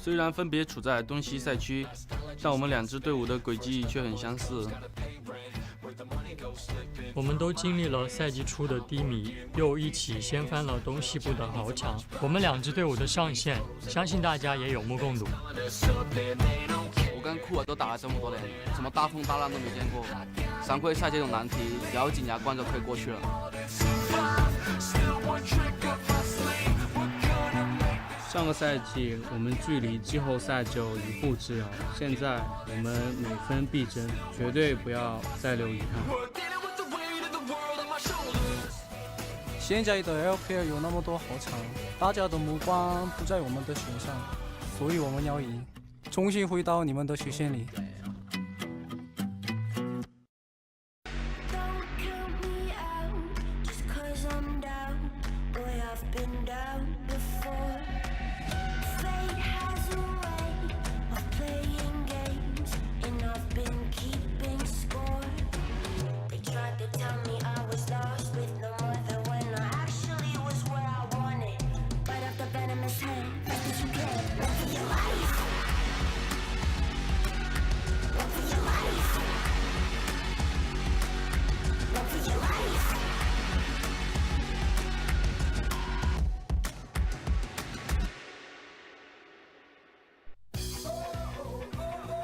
虽然分别处在东西赛区，但我们两支队伍的轨迹却很相似。我们都经历了赛季初的低迷，又一起掀翻了东西部的豪强。我们两支队伍的上限，相信大家也有目共睹。我跟库尔都打了这么多年，什么大风大浪都没见过，常规赛这种难题，咬紧牙关就可以过去了。上个赛季我们距离季后赛只有一步之遥，现在我们每分必争，绝对不要再留遗憾。现在的 LPL 有那么多豪强，大家的目光不在我们的身上，所以我们要赢，重新回到你们的视线里。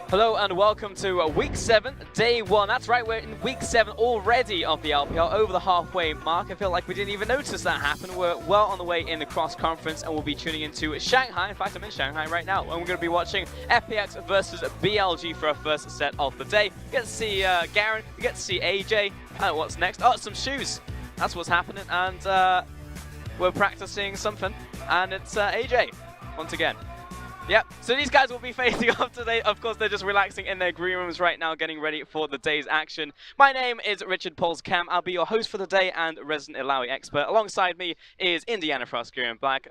Hello and welcome to Week 7, Day 1. That's right, we're in Week 7 already of the LPL, over the halfway mark. I feel like we didn't even notice that happen. We're well on the way in the cross-conference and we'll be tuning into Shanghai. In fact, I'm in Shanghai right now and we're going to be watching FPX versus BLG for our first set of the day. We get to see Garen, we get to see AJ, and what's next? Oh, some shoes. That's what's happening, and we're practicing something, and it's AJ, once again. Yep, so these guys will be facing off today. Of course, they're just relaxing in their green rooms right now, getting ready for the day's action. My name is Richard Polscam. I'll be your host for the day and resident Ilawi expert. Alongside me is Indiana Frostgear Black,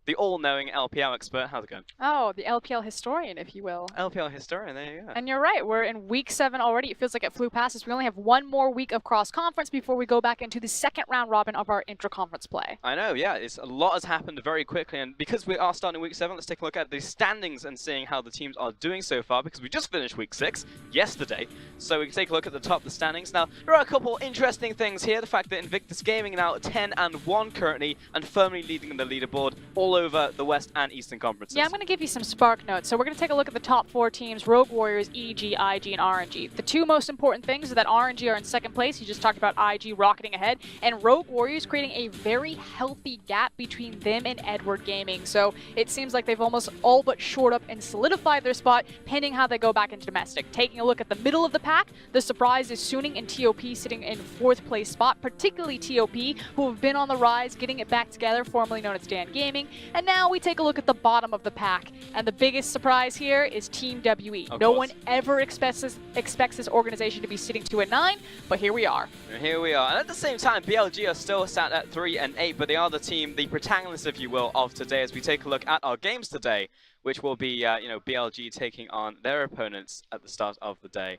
the all-knowing LPL expert. How's it going? Oh, the LPL historian, if you will. LPL historian, there you go. And you're right, we're in Week 7 already. It feels like it flew past us. We only have one more week of cross-conference before we go back into the second round robin of our intra-conference play. I know, yeah. A lot has happened very quickly, and because we are starting Week 7, let's take a look at the standings and seeing how the teams are doing so far, because we just finished Week 6 yesterday. So we can take a look at the top of the standings. Now, there are a couple interesting things here. The fact that Invictus Gaming now 10-1 currently, and firmly leading the leaderboard all over the West and Eastern Conferences. Yeah, I'm going to give you some spark notes. So we're going to take a look at the top 4 teams, Rogue Warriors, EG, IG, and RNG. The two most important things are that RNG are in second place. You just talked about IG rocketing ahead, and Rogue Warriors creating a very healthy gap between them and Edward Gaming. So it seems like they've almost all but shored up and solidified their spot, pending how they go back into domestic. Taking a look at the middle of the pack, the surprise is Suning and TOP sitting in 4th place spot, particularly TOP, who have been on the rise, getting it back together, formerly known as Dan Gaming. And now we take a look at the bottom of the pack, and the biggest surprise here is Team WE. No one ever expects this organization to be sitting 2-9, but here we are. And here we are. And at the same time, BLG are still sat at 3-8, but they are the team, the protagonists, if you will, of today as we take a look at our games today, which will be, BLG taking on their opponents at the start of the day.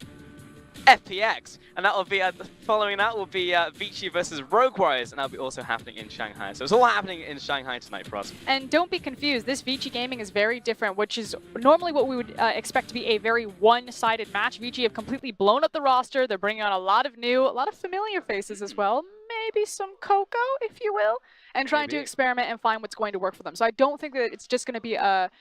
FPX, and that will be following that will be Vici versus Rogue Warriors, and that'll be also happening in Shanghai. So it's all happening in Shanghai tonight for us. And don't be confused, this Vici Gaming is very different, which is normally what we would expect to be a very one-sided match. Vici have completely blown up the roster. They're bringing on a lot of familiar faces as well. Maybe some Coco, if you will, and trying to experiment and find what's going to work for them. So I don't think that it's just going to be a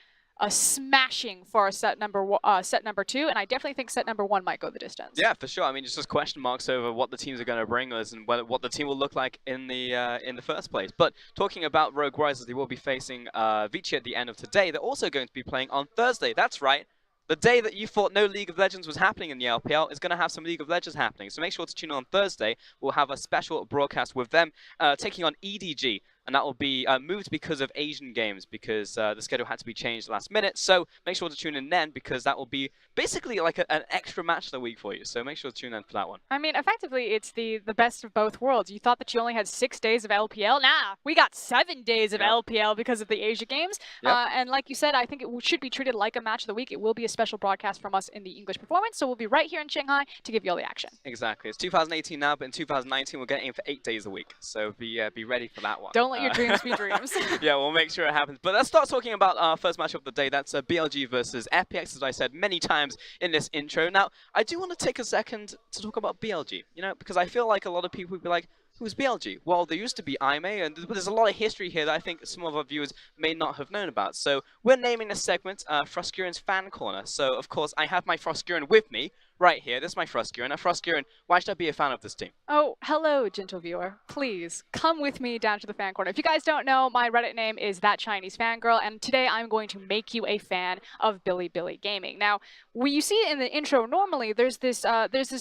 smashing for our set number 2, and I definitely think set number 1 might go the distance. Yeah, for sure. I mean, it's just question marks over what the teams are going to bring us and what the team will look like in the first place. But talking about Rogue Warriors, they will be facing Vici at the end of today. They're also going to be playing on Thursday. That's right. The day that you thought no League of Legends was happening in the LPL is going to have some League of Legends happening. So make sure to tune in on Thursday. We'll have a special broadcast with them taking on EDG. And that will be moved because of Asian games, because the schedule had to be changed last minute. So make sure to tune in then, because that will be basically like an extra match of the week for you. So make sure to tune in for that one. I mean, effectively, it's the best of both worlds. You thought that you only had 6 days of LPL. Nah, we got 7 days of LPL because of the Asia games. And like you said, I think it should be treated like a match of the week. It will be a special broadcast from us in the English performance. So we'll be right here in Shanghai to give you all the action. Exactly. It's 2018 now, but in 2019, we're getting in for 8 days a week. So be ready for that one. Don't let your dreams be dreams. Yeah, we'll make sure it happens. But let's start talking about our first match of the day. That's BLG versus FPX, as I said many times in this intro. Now, I do want to take a second to talk about BLG, you know, because I feel like a lot of people would be like, who's BLG? Well, there used to be IME, and there's a lot of history here that I think some of our viewers may not have known about. So we're naming this segment Froskuren's Fan Corner. So, of course, I have my Froskuren with me right here. This is my Froskuren. Now, Froskuren, why should I be a fan of this team? Oh, hello, gentle viewer. Please, come with me down to the fan corner. If you guys don't know, my Reddit name is That Chinese Fangirl, and today I'm going to make you a fan of Bilibili Gaming. Now, when you see it in the intro, normally there's this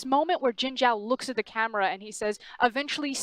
moment where Jin Zhao looks at the camera and he says, eventually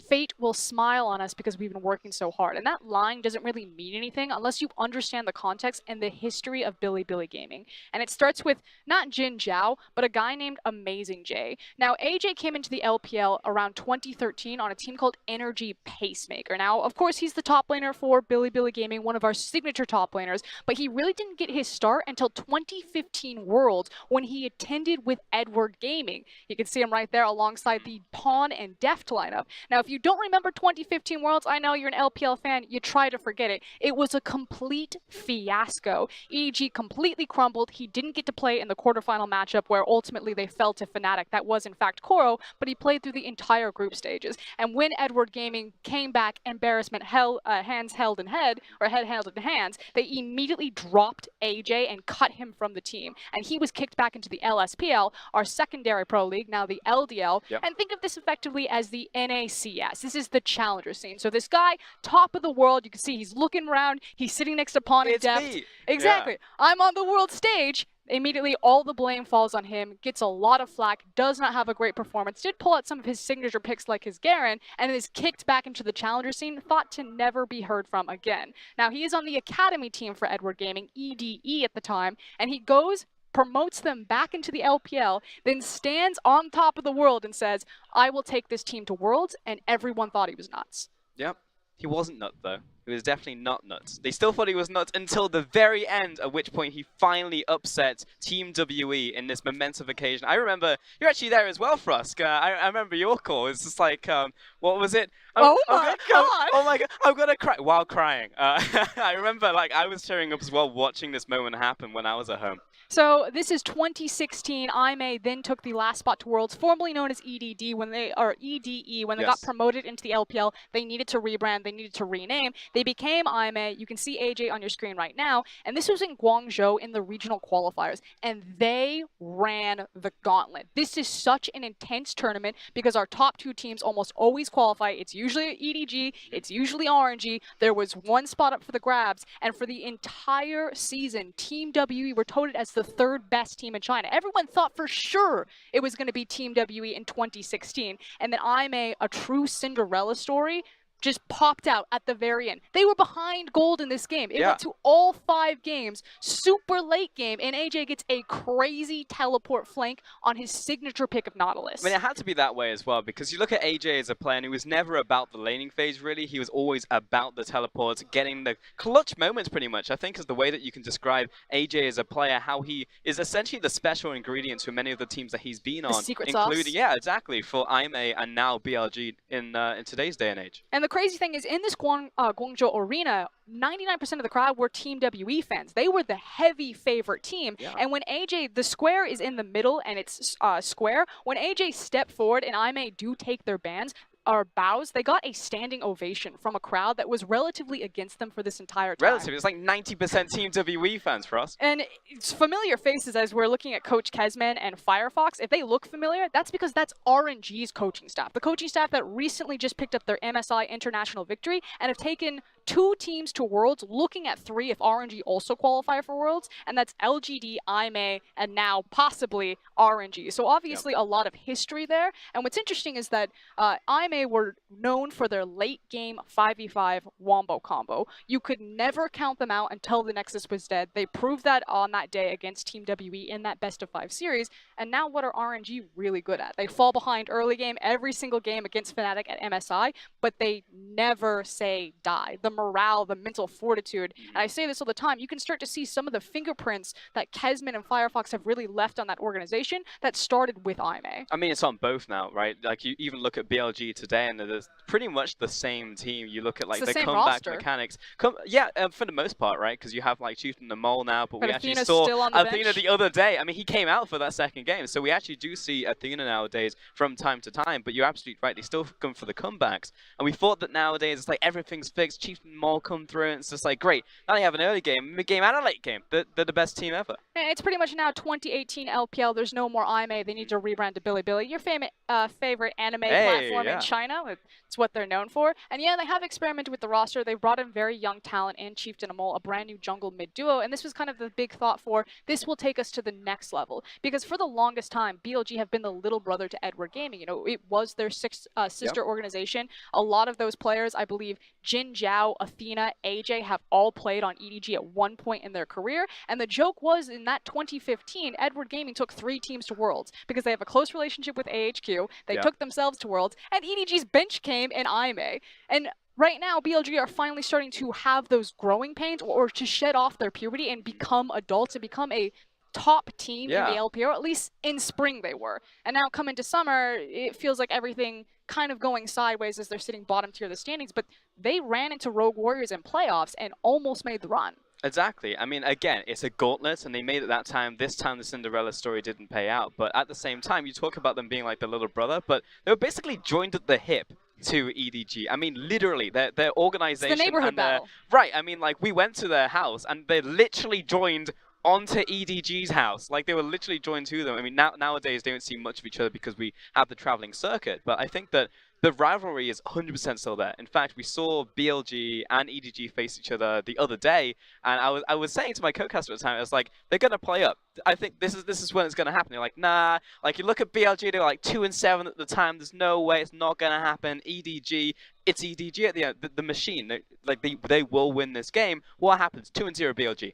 fate will smile on us because we've been working so hard. And that line doesn't really mean anything unless you understand the context and the history of Bilibili Gaming. And it starts with not Jin Zhao, but a guy named Amazing J. Now, AJ came into the LPL around 2013 on a team called Energy Pacemaker. Now, of course, he's the top laner for Bilibili Gaming, one of our signature top laners, but he really didn't get his start until 2015 Worlds when he attended with Edward Gaming. You can see him right there alongside the Pawn and Deft lineup. Now, if you don't remember 2015 Worlds, I know you're an LPL fan, you try to forget it. It was a complete fiasco. EG completely crumbled. He didn't get to play in the quarterfinal matchup where ultimately they fell to Fnatic. That was in fact Koro, but he played through the entire group stages. And when Edward Gaming came back, embarrassment hands held in head, or head held in hands, they immediately dropped AJ and cut him from the team. And he was kicked back into the LSPL, our secondary pro league, now the LDL. Yep. And think of this effectively as the NACS. This is the challenger scene. So this guy, top of the world, you can see he's looking around, he's sitting next to Pawn and It's Deft. me. Exactly. Yeah. I'm on the world stage. Immediately, all the blame falls on him, gets a lot of flack, does not have a great performance, did pull out some of his signature picks like his Garen, and is kicked back into the challenger scene, thought to never be heard from again. Now, he is on the academy team for Edward Gaming, EDE at the time, and he goes, promotes them back into the LPL, then stands on top of the world and says, I will take this team to Worlds, and everyone thought he was nuts. Yep. He wasn't nuts, though. He was definitely not nuts. They still thought he was nuts until the very end, at which point he finally upset Team WE in this momentous occasion. I remember, you're actually there as well, Frusk. I remember your call. It's just like, what was it? Oh my God! Oh my God, I'm gonna cry while crying. I remember, like, I was tearing up as well watching this moment happen when I was at home. So this is 2016. IME then took the last spot to Worlds, formerly known as EDD, when they got promoted into the LPL. They needed to rebrand, they needed to rename. They became IME. You can see AJ on your screen right now, and this was in Guangzhou in the regional qualifiers, and they ran the gauntlet. This is such an intense tournament because our top two teams almost always qualify. It's usually EDG, it's usually RNG. There was one spot up for the grabs, and for the entire season, Team WE were touted as the third best team in China. Everyone thought for sure it was going to be Team WE in 2016. And then IME, a true Cinderella story, just popped out at the very end. They were behind gold in this game. It went to all 5 games, super late game, and AJ gets a crazy teleport flank on his signature pick of Nautilus. I mean, it had to be that way as well, because you look at AJ as a player, and he was never about the laning phase, really. He was always about the teleports, getting the clutch moments, pretty much. I think is the way that you can describe AJ as a player, how he is essentially the special ingredient to many of the teams that he's been on. The secret including, sauce. Yeah, exactly, for IME and now BLG in today's day and age. And the crazy thing is, in this Guangzhou arena, 99% of the crowd were Team WE fans. They were the heavy favorite team. Yeah. And when AJ, the square is in the middle and it's square, when AJ stepped forward and IME do take their bans, or bows, they got a standing ovation from a crowd that was relatively against them for this entire time. Relatively, it's like 90% Team WE fans for us. And it's familiar faces as we're looking at Coach Kezman and Firefox. If they look familiar, that's because that's RNG's coaching staff. The coaching staff that recently just picked up their MSI international victory and have taken 2 teams to Worlds, looking at 3 if RNG also qualify for Worlds, and that's LGD, IME, and now possibly RNG. So obviously a lot of history there. And what's interesting is that IME were known for their late game 5v5 wombo combo. You could never count them out until the Nexus was dead. They proved that on that day against Team WE in that best of 5 series. And now what are RNG really good at? They fall behind early game every single game against Fnatic at MSI, but they never say die. The morale, the mental fortitude. And I say this all the time, you can start to see some of the fingerprints that Kezman and Firefox have really left on that organization that started with IME. I mean, it's on both now, right? Like, you even look at BLG today, and they're pretty much the same team. You look at like the the same comeback roster. mechanics. For the most part, right? Because you have like Chieftain and the Mole now, but we actually Athena's saw still on the Athena bench. the other day. I mean, he came out for that second game, so we actually do see Athena nowadays from time to time. But you're absolutely right; they still come for the comebacks. And we thought that nowadays it's like everything's fixed. Chieftain and Mole come through, and it's just like great. Now they have an early game, mid game, and a late game. They're the best team ever. And it's pretty much now 2018 LPL. There's no more IMA. They need to rebrand to Bilibili, your favorite anime platform in China. It's what they're known for. And yeah, they have experimented with the roster. They've brought in very young talent in Chieftain and Mole, a brand new jungle mid duo. And this was kind of the big thought for this will take us to the next level. Because for the longest time, BLG have been the little brother to Edward Gaming. You know, it was their sister organization. A lot of those players, I believe, Jin Zhao, Athena, AJ have all played on EDG at one point in their career. And the joke was in that 2015, Edward Gaming took 3 teams to Worlds because they have a close relationship with AHQ. They took themselves to Worlds, and EDG's bench came in IMA. And right now, BLG are finally starting to have those growing pains or to shed off their puberty and become adults and become a top team in the LPL, at least in spring they were. And now coming to summer, it feels like everything kind of going sideways as they're sitting bottom tier of the standings, but they ran into Rogue Warriors in playoffs and almost made the run. Exactly. I mean, again, it's a gauntlet, and they made it that time. This time, the Cinderella story didn't pay out. But at the same time, you talk about them being like the little brother, but they were basically joined at the hip to EDG. I mean, literally, their organization. It's the neighborhood battle. Right. I mean, like, we went to their house, and they literally joined onto EDG's house. Like, they were literally joined to them. I mean, nowadays, they don't see much of each other because we have the traveling circuit. But I think that the rivalry is 100% still there. In fact, we saw BLG and EDG face each other the other day, and I was saying to my co-caster at the time, I was like, they're gonna play up. I think this is when it's gonna happen. They're like, nah. Like, you look at BLG, they were like 2-7 at the time. There's no way it's not gonna happen. EDG, it's EDG at the end. The machine, they will win this game. What happens? 2-0 BLG.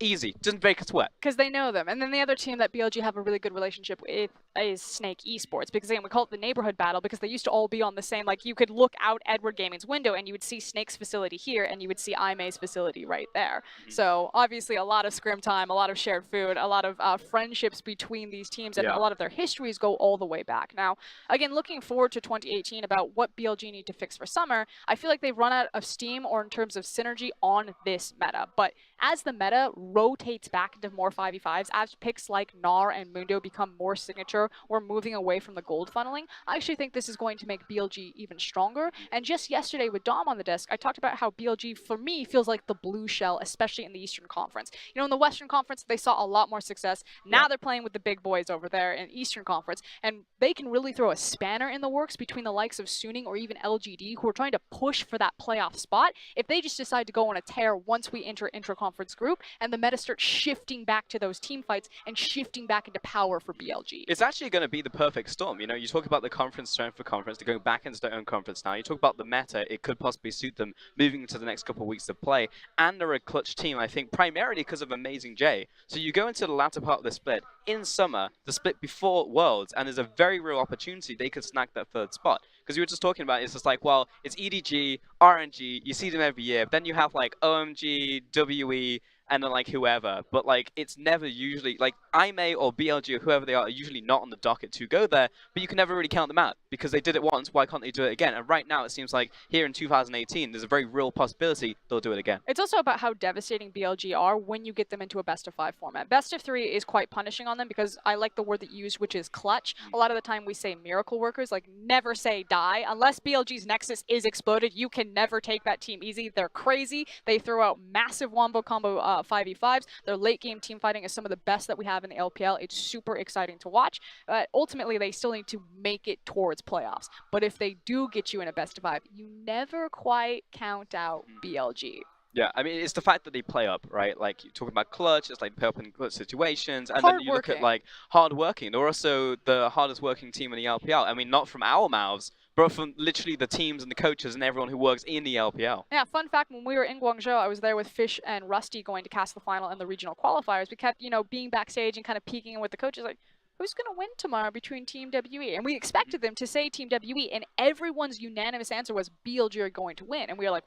Easy. Doesn't break a sweat. Because they know them. And then the other team that BLG have a really good relationship with is Snake Esports. Because again, we call it the neighborhood battle because they used to all be on the same, like you could look out Edward Gaming's window and you would see Snake's facility here and you would see IMA's facility right there. So obviously a lot of scrim time, a lot of shared food, a lot of friendships between these teams, and a lot of their histories go all the way back. Now, again, looking forward to 2018 about what BLG need to fix for summer, I feel like they've run out of steam or in terms of synergy on this meta. But as the meta rotates back into more 5v5s, as picks like Gnar and Mundo become more signature, we're moving away from the gold funneling. I actually think this is going to make BLG even stronger. And just yesterday with Dom on the desk, I talked about how BLG, for me, feels like the blue shell, especially in the Eastern Conference. You know, in the Western Conference, they saw a lot more success. Now they're playing with the big boys over there in Eastern Conference, and they can really throw a spanner in the works between the likes of Suning or even LGD, who are trying to push for that playoff spot. If they just decide to go on a tear once we enter intra-conference group, and the meta starts shifting back to those team fights and shifting back into power for BLG. It's actually going to be the perfect storm. You know, you talk about the conference strength for conference. They're going back into their own conference now. You talk about the meta. It could possibly suit them moving into the next couple of weeks of play. And they're a clutch team, I think, primarily because of Amazing J. So you go into the latter part of the split in summer, the split before Worlds, and there's a very real opportunity they could snag that third spot. Because you were just talking about, it's just like, well, it's EDG, RNG, you see them every year. Then you have like OMG, WE, and then like whoever, but like it's never usually like IMA or BLG or whoever they are usually not on the docket to go there, but you can never really count them out because they did it once. Why can't they do it again? And right now it seems like here in 2018 there's a very real possibility they'll do it again. It's also about how devastating BLG are when you get them into a best of 5 format. Best of 3 is quite punishing on them because I like the word that you used, which is clutch. A lot of the time we say miracle workers, like never say die. Unless BLG's Nexus is exploded, you can never take that team easy. They're crazy. They throw out massive wombo combo 5v5s. Their late game team fighting is some of the best that we have in the LPL. It's super exciting to watch. But ultimately, they still need to make it towards playoffs. But if they do get you in a best of 5, you never quite count out BLG. Yeah, I mean, it's the fact that they play up, right? Like, you talk about clutch, it's like play up in clutch situations, and then you look at, like, hard-working. They're also the hardest-working team in the LPL. I mean, not from our mouths, but from literally the teams and the coaches and everyone who works in the LPL. Yeah, fun fact, when we were in Guangzhou, I was there with Fish and Rusty going to cast the final and the regional qualifiers. We kept, you know, being backstage and kind of peeking in with the coaches, like, who's going to win tomorrow between Team WE? And we expected them to say Team WE, and everyone's unanimous answer was BLG are going to win. And we were like,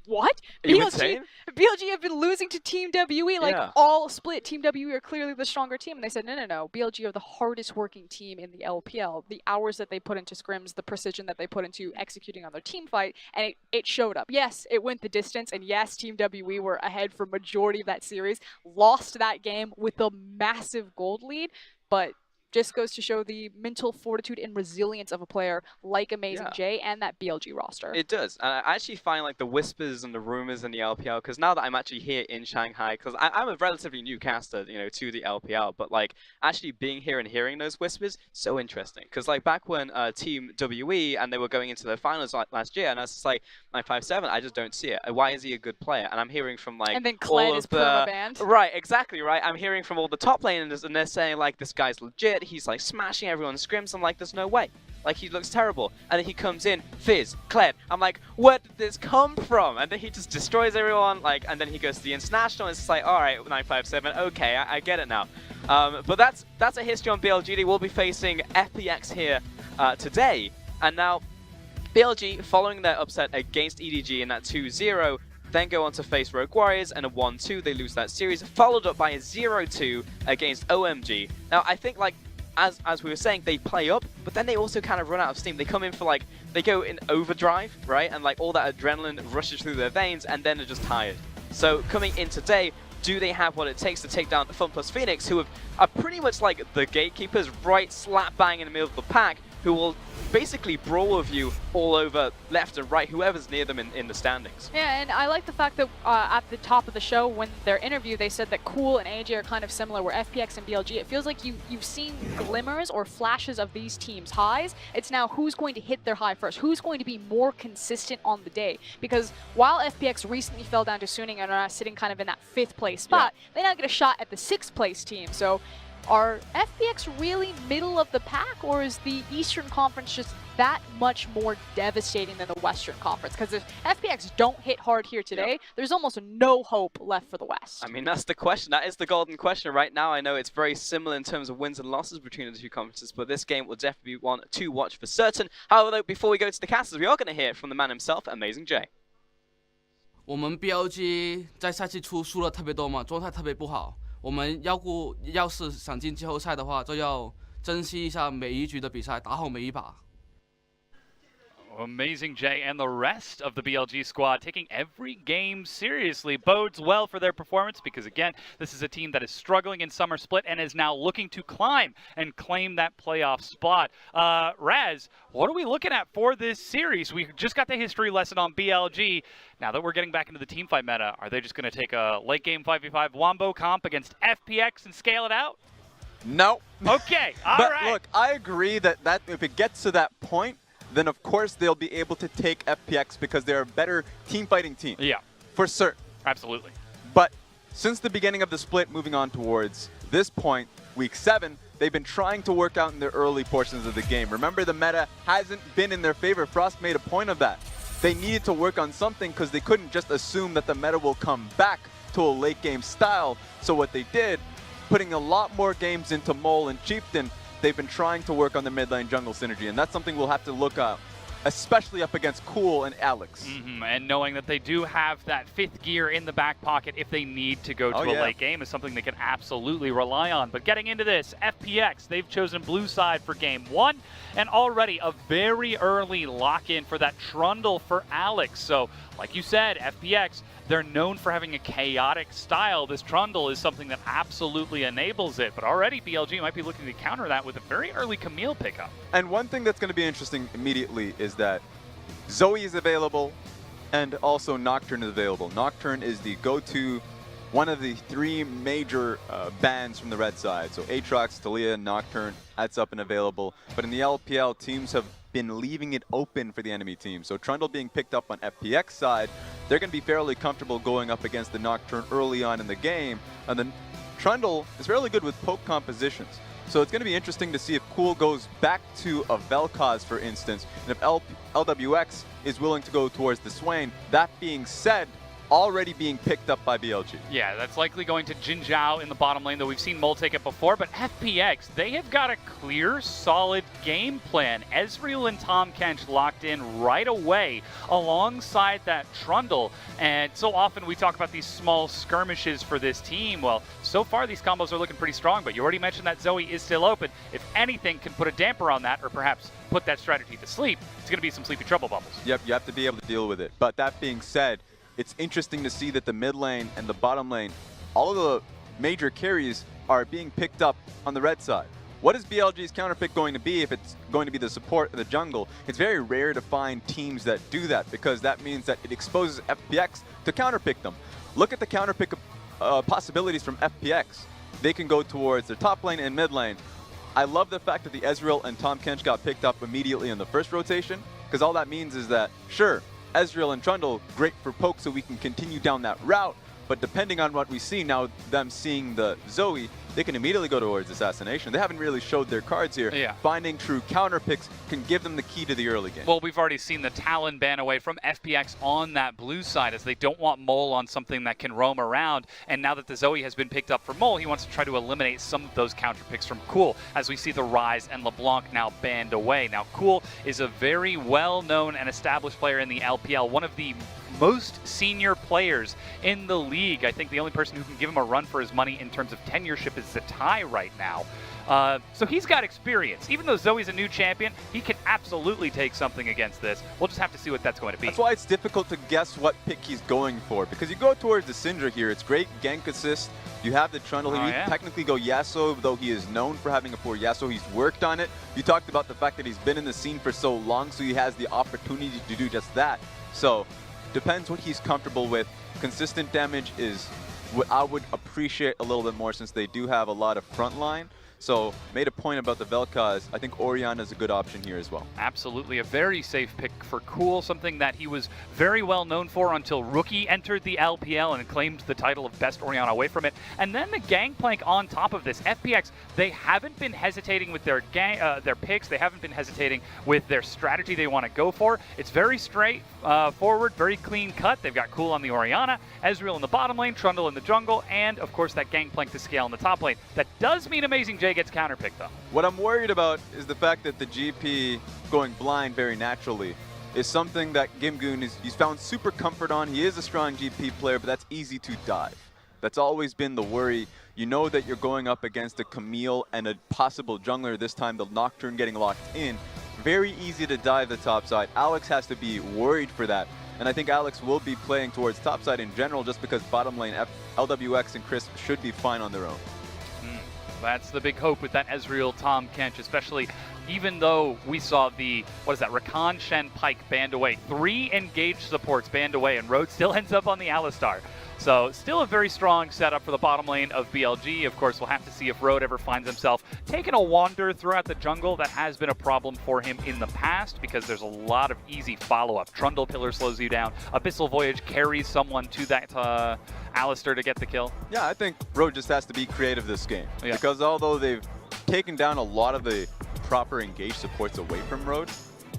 what? BLG have been losing to Team WE, like all split. Team WE are clearly the stronger team. And they said, no. BLG are the hardest working team in the LPL. The hours that they put into scrims, the precision that they put into executing on their team fight, and it showed up. Yes, it went the distance, and yes, Team WE were ahead for majority of that series. Lost that game with a massive gold lead, but just goes to show the mental fortitude and resilience of a player like Amazing J and that BLG roster. It does. And I actually find like the whispers and the rumors in the LPL, because now that I'm actually here in Shanghai, because I'm a relatively new caster, you know, to the LPL, but like actually being here and hearing those whispers, so interesting. Because like back when Team WE and they were going into the finals last year, and I was just like, 957, I just don't see it. Why is he a good player? And I'm hearing from like and then Kled is perma-banned. Right, exactly, right. I'm hearing from all the top laners, and they're saying like, this guy's legit. He's like smashing everyone in scrims. I'm like, there's no way. Like, he looks terrible. And then he comes in, Fizz, Kled. I'm like, where did this come from? And then he just destroys everyone. Like, and then he goes to the international. And it's like, all right, 957. Okay, I get it now. But that's a history on BLG. They will be facing FPX here today. And now BLG, following their upset against EDG in that 2-0, then go on to face Rogue Warriors, and a 1-2, they lose that series, followed up by a 0-2 against OMG. Now, I think, like, as we were saying, they play up, but then they also kind of run out of steam. They come in for, like, they go in overdrive, right? And, like, all that adrenaline rushes through their veins, and then they're just tired. So, coming in today, do they have what it takes to take down FUN+ Phoenix, who are pretty much like the gatekeepers, right slap bang in the middle of the pack, who will basically brawl with you all over left and right, whoever's near them in the standings. Yeah, and I like the fact that at the top of the show, when their interview, they said that Cool and AJ are kind of similar, where FPX and BLG, it feels like you've seen glimmers or flashes of these teams' highs. It's now who's going to hit their high first, who's going to be more consistent on the day. Because while FPX recently fell down to Suning and are sitting kind of in that 5th place spot, they now get a shot at the 6th place team. So are FPX really middle of the pack, or is the Eastern Conference just that much more devastating than the Western Conference? Because if FPX don't hit hard here today, there's almost no hope left for the West. I mean, that's the question. That is the golden question right now. I know it's very similar in terms of wins and losses between the two conferences, but this game will definitely be one to watch for certain. However, though, before we go to the casters, we are going to hear from the man himself, Amazing J. 我们 BLG 在赛季初输了特别多嘛，状态特别不好。我们要是想进季后赛的话，就要珍惜一下每一局的比赛，打好每一把。 Amazing J and the rest of the BLG squad taking every game seriously bodes well for their performance, because again, this is a team that is struggling in summer split and is now looking to climb and claim that playoff spot. Raz, what are we looking at for this series? We just got the history lesson on BLG. Now that we're getting back into the teamfight meta, are they just going to take a late game 5v5 Wombo comp against FPX and scale it out? No. Okay, all but right. Look, I agree that if it gets to that point, then of course they'll be able to take FPX because they're a better team fighting team. Yeah. For certain. Absolutely. But since the beginning of the split, moving on towards this point, week 7, they've been trying to work out in the early portions of the game. Remember, the meta hasn't been in their favor. Frost made a point of that. They needed to work on something because they couldn't just assume that the meta will come back to a late game style. So what they did, putting a lot more games into Mole and Chieftain, they've been trying to work on the mid lane jungle synergy, and that's something we'll have to look at, especially up against Cool and Alex. And knowing that they do have that 5th gear in the back pocket if they need to go to a late game is something they can absolutely rely on. But getting into this, FPX, they've chosen blue side for game 1, and already a very early lock-in for that Trundle for Alex. So, like you said, FPX, they're known for having a chaotic style. This Trundle is something that absolutely enables it, but already BLG might be looking to counter that with a very early Camille pickup. And one thing that's going to be interesting immediately is that Zoe is available and also Nocturne is available. Nocturne is the go-to, one of the 3 major bans from the red side. So Aatrox, Taliyah, Nocturne, that's up and available. But in the LPL, teams have been leaving it open for the enemy team. So Trundle being picked up on FPX side, they're going to be fairly comfortable going up against the Nocturne early on in the game. And then Trundle is fairly good with poke compositions. So it's going to be interesting to see if Cool goes back to a Vel'Koz, for instance, and if LWX is willing to go towards the Swain. That being said, already being picked up by BLG. Yeah, that's likely going to Jin Zhao in the bottom lane, though we've seen Mole take it before. But FPX, they have got a clear, solid game plan. Ezreal and Tahm Kench locked in right away alongside that Trundle. And so often we talk about these small skirmishes for this team. Well, so far these combos are looking pretty strong, but you already mentioned that Zoe is still open. If anything can put a damper on that, or perhaps put that strategy to sleep, it's going to be some sleepy trouble bubbles. Yep, you have to be able to deal with it. But that being said, it's interesting to see that the mid lane and the bottom lane, all of the major carries are being picked up on the red side. What is BLG's counterpick going to be if it's going to be the support of the jungle? It's very rare to find teams that do that, because that means that it exposes FPX to counterpick them. Look at the counterpick possibilities from FPX. They can go towards their top lane and mid lane. I love the fact that the Ezreal and Tahm Kench got picked up immediately in the first rotation, because all that means is that, sure, Ezreal and Trundle, great for poke so we can continue down that route, but depending on what we see now, them seeing the Zoe, they can immediately go towards assassination. They haven't really showed their cards here. Yeah. Finding true counter picks can give them the key to the early game. Well, we've already seen the Talon ban away from FPX on that blue side, as they don't want Mole on something that can roam around. And now that the Zoe has been picked up for Mole, he wants to try to eliminate some of those counter picks from Cool, as we see the Rise and LeBlanc now banned away. Now, Cool is a very well-known and established player in the LPL, one of the most senior players in the league. I think the only person who can give him a run for his money in terms of tenureship is Zatai right now. So he's got experience. Even though Zoe's a new champion, he can absolutely take something against this. We'll just have to see what that's going to be. That's why it's difficult to guess what pick he's going for, because you go towards the Syndra here. It's great gank assist. You have the Trundle. You can technically go Yasuo, though he is known for having a poor Yasuo. He's worked on it. You talked about the fact that he's been in the scene for so long, so he has the opportunity to do just that. So depends what he's comfortable with. Consistent damage is what I would appreciate a little bit more, since they do have a lot of front line. So made a point about the Vel'Koz. I think Orianna is a good option here as well. Absolutely, a very safe pick for Cool, something that he was very well known for until Rookie entered the LPL and claimed the title of best Orianna away from it. And then the Gangplank on top of this. FPX, they haven't been hesitating with their picks. They haven't been hesitating with their strategy they want to go for. It's very straight forward, very clean cut. They've got Cool on the Orianna, Ezreal in the bottom lane, Trundle in the jungle, and of course that Gangplank to scale in the top lane. That does mean Amazing J gets counterpicked though. What I'm worried about is the fact that the GP going blind very naturally is something that Gimgoon he's found super comfort on. He is a strong GP player, but that's easy to dive. That's always been the worry. You know that you're going up against a Camille and a possible jungler, this time the Nocturne getting locked in. Very easy to dive the top side. Alex has to be worried for that. And I think Alex will be playing towards top side in general, just because bottom lane LWX and Chris should be fine on their own. That's the big hope with that Ezreal Tahm Kench, especially even though we saw the, Rakan, Shen, Pyke banned away. 3 engaged supports banned away, and Road still ends up on the Alistar. So still a very strong setup for the bottom lane of BLG. Of course, we'll have to see if Road ever finds himself taking a wander throughout the jungle. That has been a problem for him in the past, because there's a lot of easy follow-up. Trundle Pillar slows you down. Abyssal Voyage carries someone to that Alistar to get the kill. Yeah, I think Road just has to be creative this game. Yeah. Because although they've taken down a lot of the proper engaged supports away from Road,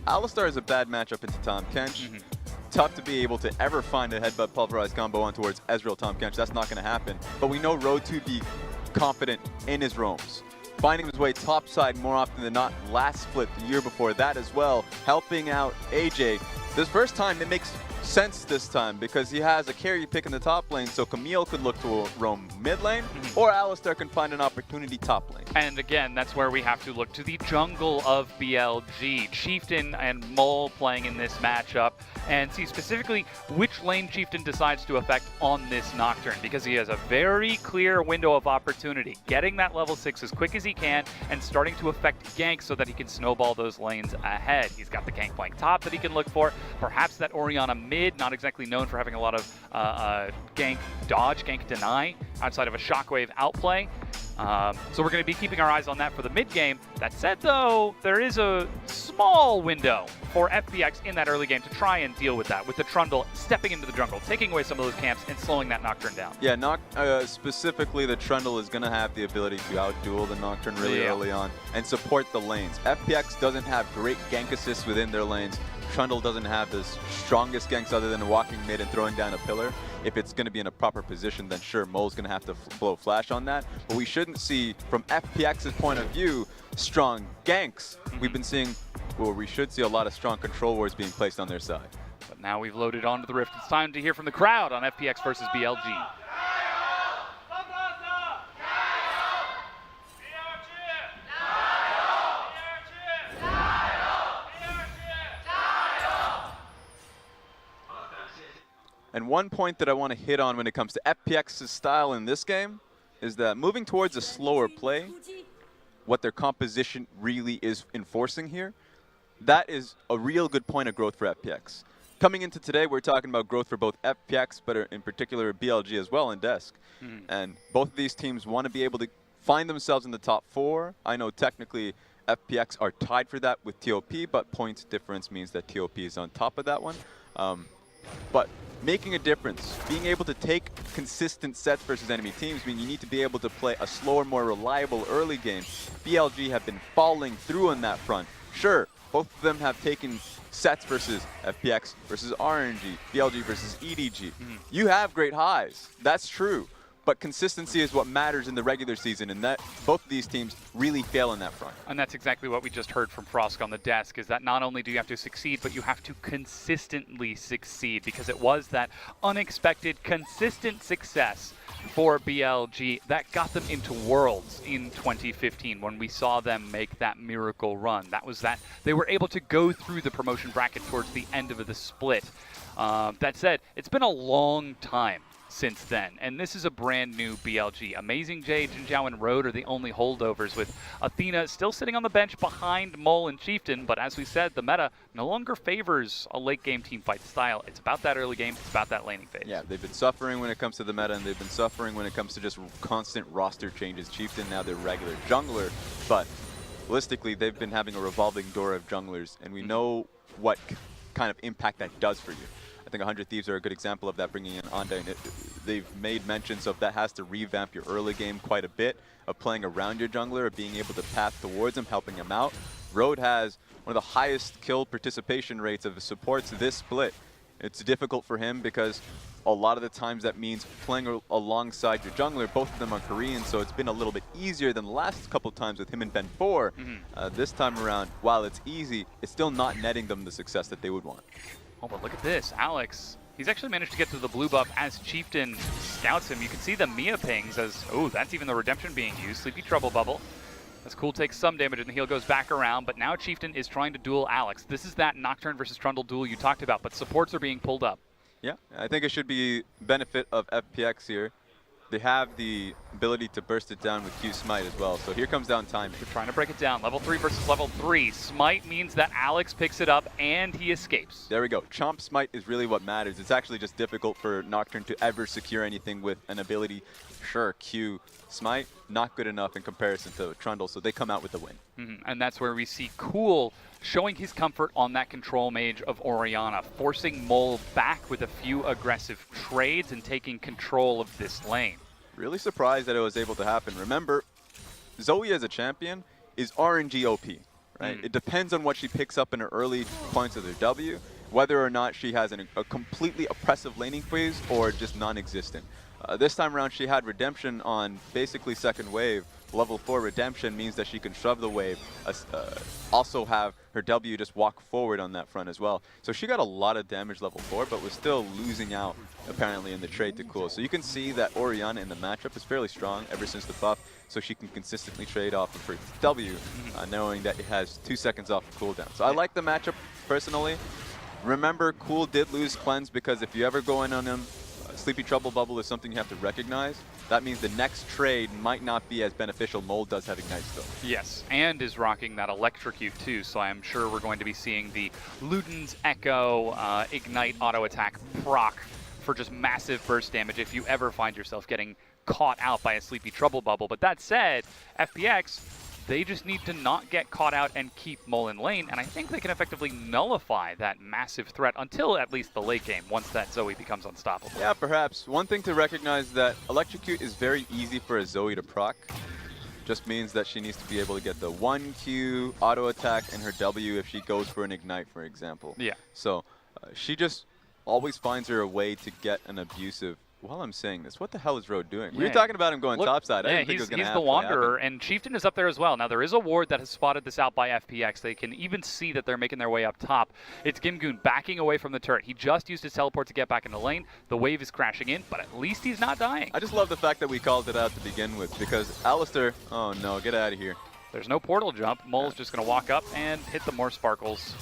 Alistar is a bad matchup into Tahm Kench. Tough to be able to ever find a headbutt pulverize combo on towards Ezreal Tahm Kench. That's not going to happen. But we know Road to be confident in his roams. Finding his way topside more often than not. Last split the year before that as well. Helping out AJ. This first time it makes sense this time, because he has a carry pick in the top lane, so Camille could look to roam mid lane, or Alistar can find an opportunity top lane. And again, that's where we have to look to the jungle of BLG. Chieftain and Mole playing in this matchup, and see specifically which lane Chieftain decides to affect on this Nocturne, because he has a very clear window of opportunity, getting that level 6 as quick as he can and starting to affect ganks so that he can snowball those lanes ahead. He's got the Gangplank top that he can look for, perhaps that Orianna mid, not exactly known for having a lot of gank dodge, gank deny, outside of a shockwave outplay. So we're going to be keeping our eyes on that for the mid game. That said, though, there is a small window for FPX in that early game to try and deal with that, with the Trundle stepping into the jungle, taking away some of those camps and slowing that Nocturne down. Yeah, specifically the Trundle is going to have the ability to outduel the Nocturne really early on and support the lanes. FPX doesn't have great gank assists within their lanes. Trundle doesn't have the strongest ganks other than walking mid and throwing down a pillar. If it's going to be in a proper position, then sure, Mole's going to have to blow flash on that. But we shouldn't see, from FPX's point of view, strong ganks. We've been seeing, well, we should see a lot of strong control wars being placed on their side. But now we've loaded onto the Rift. It's time to hear from the crowd on FPX versus BLG. And one point that I want to hit on when it comes to FPX's style in this game is that moving towards a slower play, what their composition really is enforcing here, that is a real good point of growth for FPX. Coming into today, we're talking about growth for both FPX, but in particular BLG as well, and Desk. And both of these teams want to be able to find themselves in the top 4. I know technically FPX are tied for that with TOP, but points difference means that TOP is on top of that one. But making a difference, being able to take consistent sets versus enemy teams mean you need to be able to play a slower, more reliable early game. BLG have been falling through on that front. Sure, both of them have taken sets versus FPX versus RNG, BLG versus EDG. You have great highs, that's true. But consistency is what matters in the regular season, and that both of these teams really fail on that front. And that's exactly what we just heard from Frosk on the desk, is that not only do you have to succeed, but you have to consistently succeed, because it was that unexpected, consistent success for BLG that got them into Worlds in 2015 when we saw them make that miracle run. That was that they were able to go through the promotion bracket towards the end of the split. That said, it's been a long time since then, and this is a brand new BLG. Amazing J, Jinjiao, and Road are the only holdovers, with Athena still sitting on the bench behind Mole and Chieftain, but as we said, the meta no longer favors a late game team fight style. It's about that early game, it's about that laning phase. Yeah, they've been suffering when it comes to the meta, and they've been suffering when it comes to just constant roster changes. Chieftain, now their regular jungler, but realistically, they've been having a revolving door of junglers, and we know what kind of impact that does for you. I think 100 Thieves are a good example of that, bringing in Anda, and they've made mentions of that has to revamp your early game quite a bit, of playing around your jungler, of being able to path towards him, helping him out. Road has one of the highest kill participation rates of the supports this split. It's difficult for him because a lot of the times that means playing alongside your jungler. Both of them are Korean, so it's been a little bit easier than the last couple times with him and Ben 4. This time around, while it's easy, it's still not netting them the success that they would want. Oh, but look at this. Alex, he's actually managed to get to the blue buff as Chieftain scouts him. You can see the Mia pings as, oh, that's even the redemption being used. Sleepy Trouble Bubble. As Cool takes some damage and the heal goes back around, but now Chieftain is trying to duel Alex. This is that Nocturne versus Trundle duel you talked about, but supports are being pulled up. Yeah, I think it should be benefit of FPX here. They have the ability to burst it down with Q Smite as well, so here comes down timing. They're trying to break it down. Level 3 versus level 3. Smite means that Alex picks it up and he escapes. There we go. Chomp Smite is really what matters. It's actually just difficult for Nocturne to ever secure anything with an ability. Sure, Q Smite, not good enough in comparison to Trundle, so they come out with the win. And that's where we see Cool showing his comfort on that control mage of Orianna, forcing Mole back with a few aggressive trades and taking control of this lane. Really surprised that it was able to happen. Remember, Zoe as a champion is RNG OP, right? It depends on what she picks up in her early points of their W, whether or not she has a completely oppressive laning phase or just non-existent. This time around, she had redemption on basically second wave. Level 4 redemption means that she can shove the wave, also have her W just walk forward on that front as well. So she got a lot of damage level 4, but was still losing out apparently in the trade to Cool. So you can see that Orianna in the matchup is fairly strong ever since the buff, so she can consistently trade off of her W, knowing that it has 2 seconds off of cooldown. So I like the matchup personally. Remember, Cool did lose Cleanse because if you ever go in on him, Sleepy Trouble Bubble is something you have to recognize. That means the next trade might not be as beneficial. Mole does have Ignite still. Yes, and is rocking that Electrocute too, so I'm sure we're going to be seeing the Luden's Echo Ignite auto attack proc for just massive burst damage if you ever find yourself getting caught out by a Sleepy Trouble Bubble. But that said, FPX, they just need to not get caught out and keep Mole in lane, and I think they can effectively nullify that massive threat until at least the late game, once that Zoe becomes unstoppable. Yeah, perhaps. One thing to recognize that Electrocute is very easy for a Zoe to proc. Just means that she needs to be able to get the 1Q auto attack and her W if she goes for an Ignite, for example. Yeah. So she just always finds her a way to get an abusive. While I'm saying this, what the hell is Road doing? We were Yeah. talking about him going topside. I Yeah, didn't think it was going to he's happen. the Wanderer, and Chieftain is up there as well. Now, there is a ward that has spotted this out by FPX. They can even see that they're making their way up top. It's Gimgoon backing away from the turret. He just used his teleport to get back in the lane. The wave is crashing in, but at least he's not dying. I just love the fact that we called it out to begin with, because Alistair, oh no, get out of here. There's no portal jump. Mole's just going to walk up and hit the more sparkles.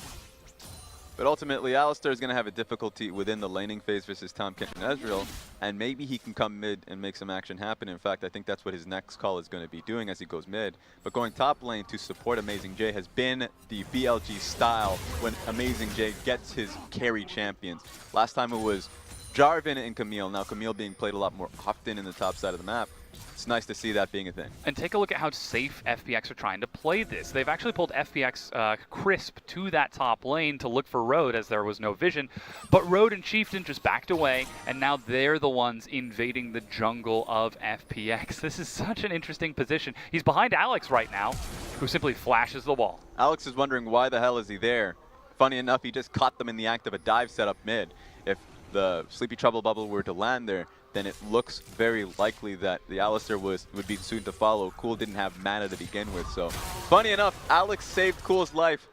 But ultimately, Alistair is going to have a difficulty within the laning phase versus Tomkin and Ezreal, and maybe he can come mid and make some action happen. In fact, I think that's what his next call is going to be doing as he goes mid. But going top lane to support Amazing J has been the BLG style when Amazing J gets his carry champions. Last time it was Jarvan and Camille. Now Camille being played a lot more often in the top side of the map. It's nice to see that being a thing. And take a look at how safe FPX are trying to play this. They've actually pulled FPX Crisp to that top lane to look for Road as there was no vision. But Road and Chieftain just backed away, and now they're the ones invading the jungle of FPX. This is such an interesting position. He's behind Alex right now, who simply flashes the wall. Alex is wondering why the hell is he there. Funny enough, he just caught them in the act of a dive setup mid. If the Sleepy Trouble Bubble were to land there, then it looks very likely that the Alistair would be soon to follow. Cool didn't have mana to begin with, so funny enough, Alex saved Cool's life.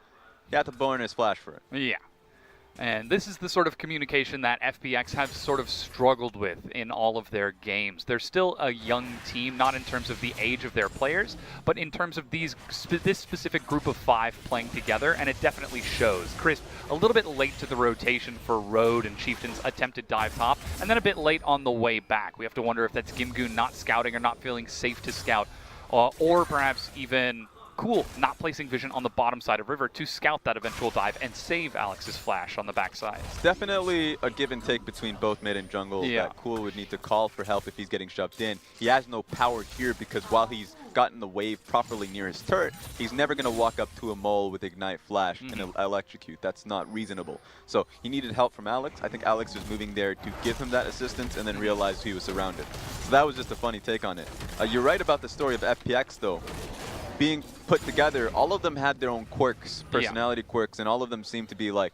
He had to burn his flash for it. Yeah. And this is the sort of communication that FPX have sort of struggled with in all of their games. They're still a young team, not in terms of the age of their players, but in terms of this specific group of 5 playing together, and it definitely shows. Crisp, a little bit late to the rotation for Road and Chieftain's attempted dive top, and then a bit late on the way back. We have to wonder if that's Gimgoon not scouting or not feeling safe to scout, or perhaps even Cool not placing vision on the bottom side of River to scout that eventual dive and save Alex's flash on the backside. It's definitely a give and take between both mid and jungle. Yeah. That Cool would need to call for help if he's getting shoved in. He has no power here because while he's gotten the wave properly near his turret, he's never going to walk up to a mole with Ignite Flash and electrocute. That's not reasonable. So he needed help from Alex. I think Alex was moving there to give him that assistance and then realized he was surrounded. So that was just a funny take on it. You're right about the story of FPX though. Being put together, all of them had their own quirks, personality quirks, and all of them seemed to be like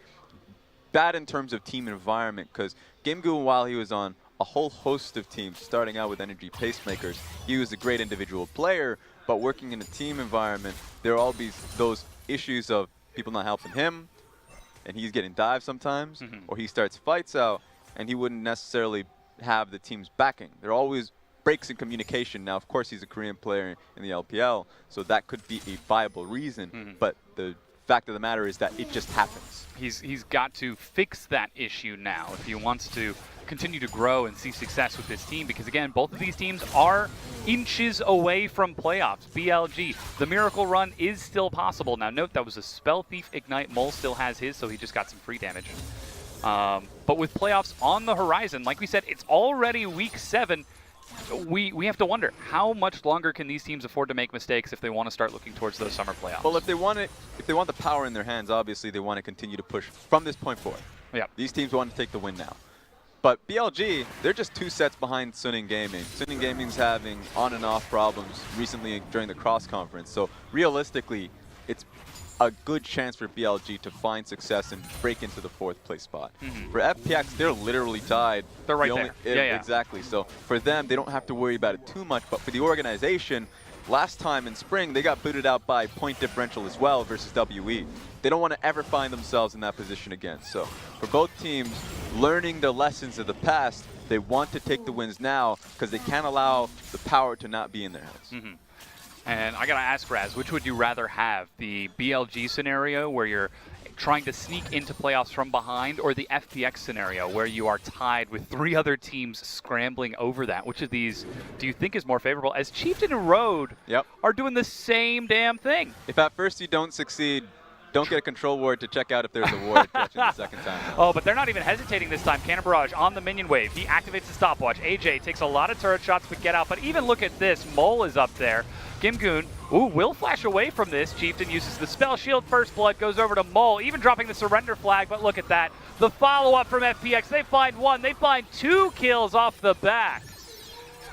bad in terms of team environment, because Gimgoon, while he was on a whole host of teams, starting out with Energy Pacemakers, he was a great individual player, but working in a team environment, there are all those issues of people not helping him, and he's getting dived sometimes, or he starts fights out, and he wouldn't necessarily have the team's backing. There are always breaks in communication. Now, of course, he's a Korean player in the LPL, so that could be a viable reason, but the fact of the matter is that it just happens. He's got to fix that issue now if he wants to continue to grow and see success with this team, because again, both of these teams are inches away from playoffs. BLG, the miracle run is still possible. Now note that was a Spell Thief Ignite. Mole still has his, so he just got some free damage. But with playoffs on the horizon, like we said, it's already week 7. We have to wonder, how much longer can these teams afford to make mistakes if they want to start looking towards those summer playoffs? Well, if they want the power in their hands, obviously they want to continue to push from this point forward. Yeah. These teams want to take the win now. But BLG, they're just 2 sets behind Suning Gaming. Suning Gaming's having on and off problems recently during the cross conference. So realistically, it's a good chance for BLG to find success and break into the 4th place spot. For FPX, they're literally tied. They're right there. Yeah. Exactly. So for them, they don't have to worry about it too much. But for the organization, last time in spring, they got booted out by point differential as well versus WE. They don't want to ever find themselves in that position again. So for both teams, learning the lessons of the past, they want to take the wins now because they can't allow the power to not be in their hands. And I gotta ask, Raz, which would you rather have? The BLG scenario where you're trying to sneak into playoffs from behind, or the FPX scenario where you are tied with 3 other teams scrambling over that? Which of these do you think is more favorable, as Chieftain and Road are doing the same damn thing? If at first you don't succeed, don't get a control ward to check out if there's a ward catching the second time. Oh, but they're not even hesitating this time. Cannon Barrage on the minion wave. He activates the stopwatch. AJ takes a lot of turret shots to get out, but even look at this. Mole is up there. Gimgoon, will flash away from this. Chieftain uses the spell shield. First blood goes over to Mole, even dropping the surrender flag, but look at that. The follow-up from FPX. They find 1. They find 2 kills off the back.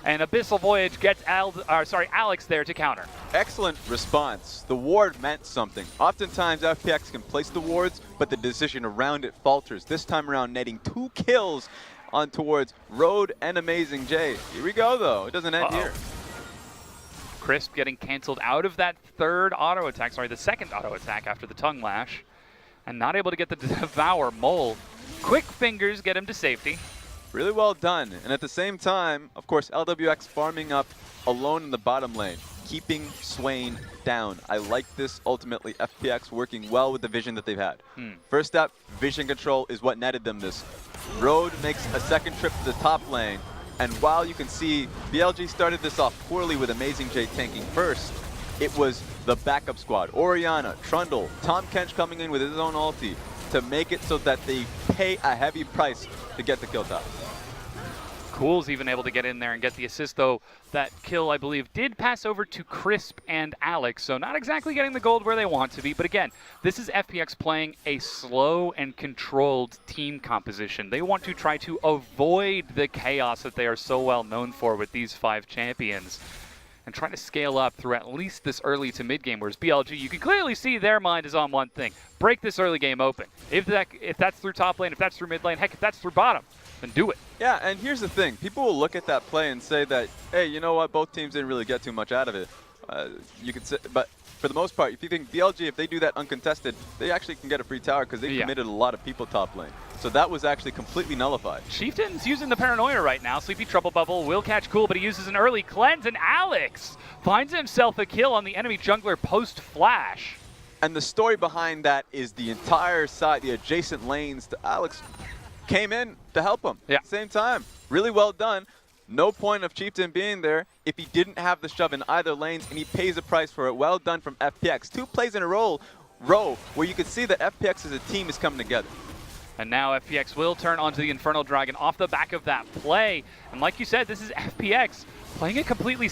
And Abyssal Voyage gets Alex there to counter. Excellent response. The ward meant something. Oftentimes FPX can place the wards, but the decision around it falters. This time around netting 2 kills on towards Road and Amazing J. Here we go though, it doesn't end here. Crisp getting canceled out of that third auto attack, sorry, the second auto attack after the tongue lash. And not able to get the Devour. Mole, quick fingers get him to safety. Really well done. And at the same time, of course, LWX farming up alone in the bottom lane, keeping Swain down. I like this ultimately. FPX working well with the vision that they've had. First step, vision control is what netted them this. Road makes a second trip to the top lane. And while you can see BLG started this off poorly with Amazing J tanking first, it was the backup squad, Orianna, Trundle, Tom Kench coming in with his own ulti to make it so that they pay a heavy price to get the kill top. Cool's even able to get in there and get the assist, though that kill, I believe, did pass over to Crisp and Alex, so not exactly getting the gold where they want to be. But again, this is FPX playing a slow and controlled team composition. They want to try to avoid the chaos that they are so well known for with these 5 champions, and try to scale up through at least this early to mid game, whereas BLG, you can clearly see their mind is on one thing: break this early game open. If that's through top lane, if that's through mid lane, heck, if that's through bottom, then do it. Yeah, and here's the thing. People will look at that play and say that, hey, you know what, both teams didn't really get too much out of it. You could say, but for the most part, if you think BLG, if they do that uncontested, they actually can get a free tower because they committed a lot of people top lane. So that was actually completely nullified. Chieftain's using the paranoia right now. Sleepy Trouble Bubble will catch Cool, but he uses an early cleanse, and Alex finds himself a kill on the enemy jungler post-flash. And the story behind that is the entire side, the adjacent lanes to Alex came in to help him at the same time. Really well done. No point of Chieftain being there if he didn't have the shove in either lanes, and he pays a price for it. Well done from FPX. 2 plays in a row where you could see that FPX as a team is coming together. And now FPX will turn onto the Infernal Dragon off the back of that play. And like you said, this is FPX playing a completely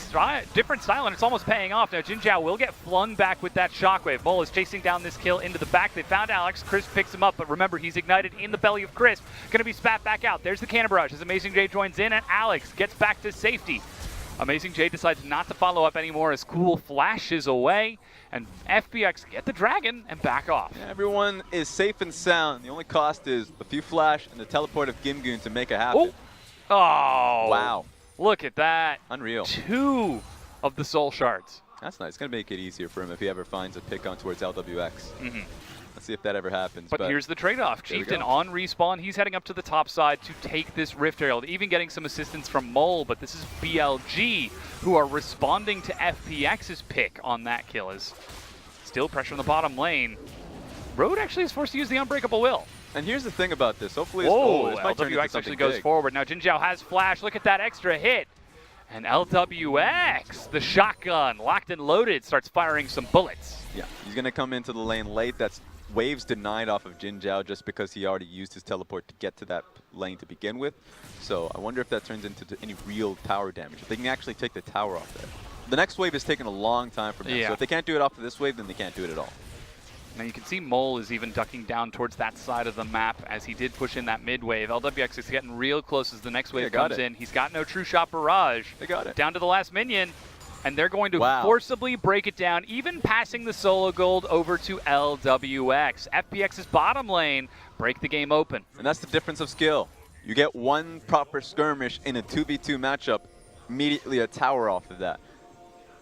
different style, and it's almost paying off. Now Jin Zhao will get flung back with that shockwave. Mole is chasing down this kill into the back. They found Alex. Crisp picks him up, but remember, he's ignited in the belly of Crisp. Going to be spat back out. There's the cannon barrage as Amazing J joins in, and Alex gets back to safety. Amazing J decides not to follow up anymore as Cool flashes away, and FPX get the dragon and back off. Yeah, everyone is safe and sound. The only cost is a few flash and the teleport of Gimgoon to make it happen. Oh! Wow. Look at that. Unreal. 2 of the soul shards. That's nice. It's going to make it easier for him if he ever finds a pick on towards LWX. Let's see if that ever happens. But here's the trade-off. Chieftain on respawn. He's heading up to the top side to take this Rift Herald, even getting some assistance from Mole, but this is BLG who are responding to FPX's pick on that kill. Is still pressure in the bottom lane. Road actually is forced to use the Unbreakable Will. And here's the thing about this. Hopefully this might turn into LWX actually goes forward. Now Jin Zhao has flash. Look at that extra hit. And LWX, the shotgun, locked and loaded, starts firing some bullets. Yeah, he's going to come into the lane late. That's waves denied off of Jin Zhao just because he already used his teleport to get to that lane to begin with. So I wonder if that turns into any real tower damage. If they can actually take the tower off there. The next wave is taking a long time from them. So if they can't do it off of this wave, then they can't do it at all. Now you can see Mole is even ducking down towards that side of the map as he did push in that mid wave. LWX is getting real close as the next wave comes in. He's got no true shot barrage. They got it. Down to the last minion. And they're going to forcibly break it down, even passing the solo gold over to LWX. FPX's bottom lane break the game open. And that's the difference of skill. You get one proper skirmish in a 2v2 matchup, immediately a tower off of that.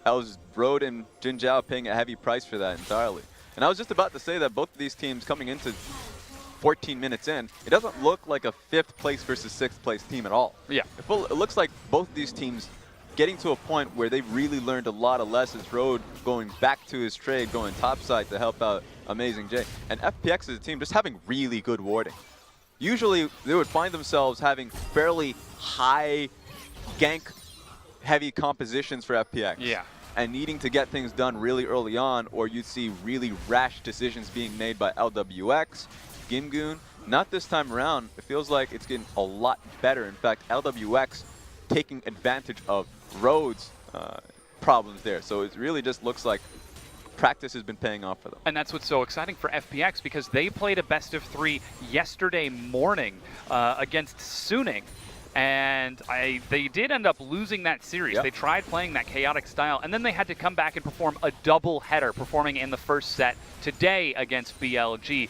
That was Road and Jin Zhao paying a heavy price for that entirely. And I was just about to say that both of these teams coming into 14 minutes in, it doesn't look like a 5th place versus 6th place team at all. Yeah. It looks like both these teams getting to a point where they've really learned a lot of lessons. Road going back to his trade, going topside to help out Amazing J. And FPX as a team just having really good warding. Usually they would find themselves having fairly high gank heavy compositions for FPX. Yeah. And needing to get things done really early on, or you'd see really rash decisions being made by LWX, Gimgoon. Not this time around. It feels like it's getting a lot better. In fact, LWX taking advantage of Road's problems there. So it really just looks like practice has been paying off for them. And that's what's so exciting for FPX, because they played a best of 3 yesterday morning against Suning. And they did end up losing that series. Yep. They tried playing that chaotic style, and then they had to come back and perform a double header, performing in the first set today against BLG.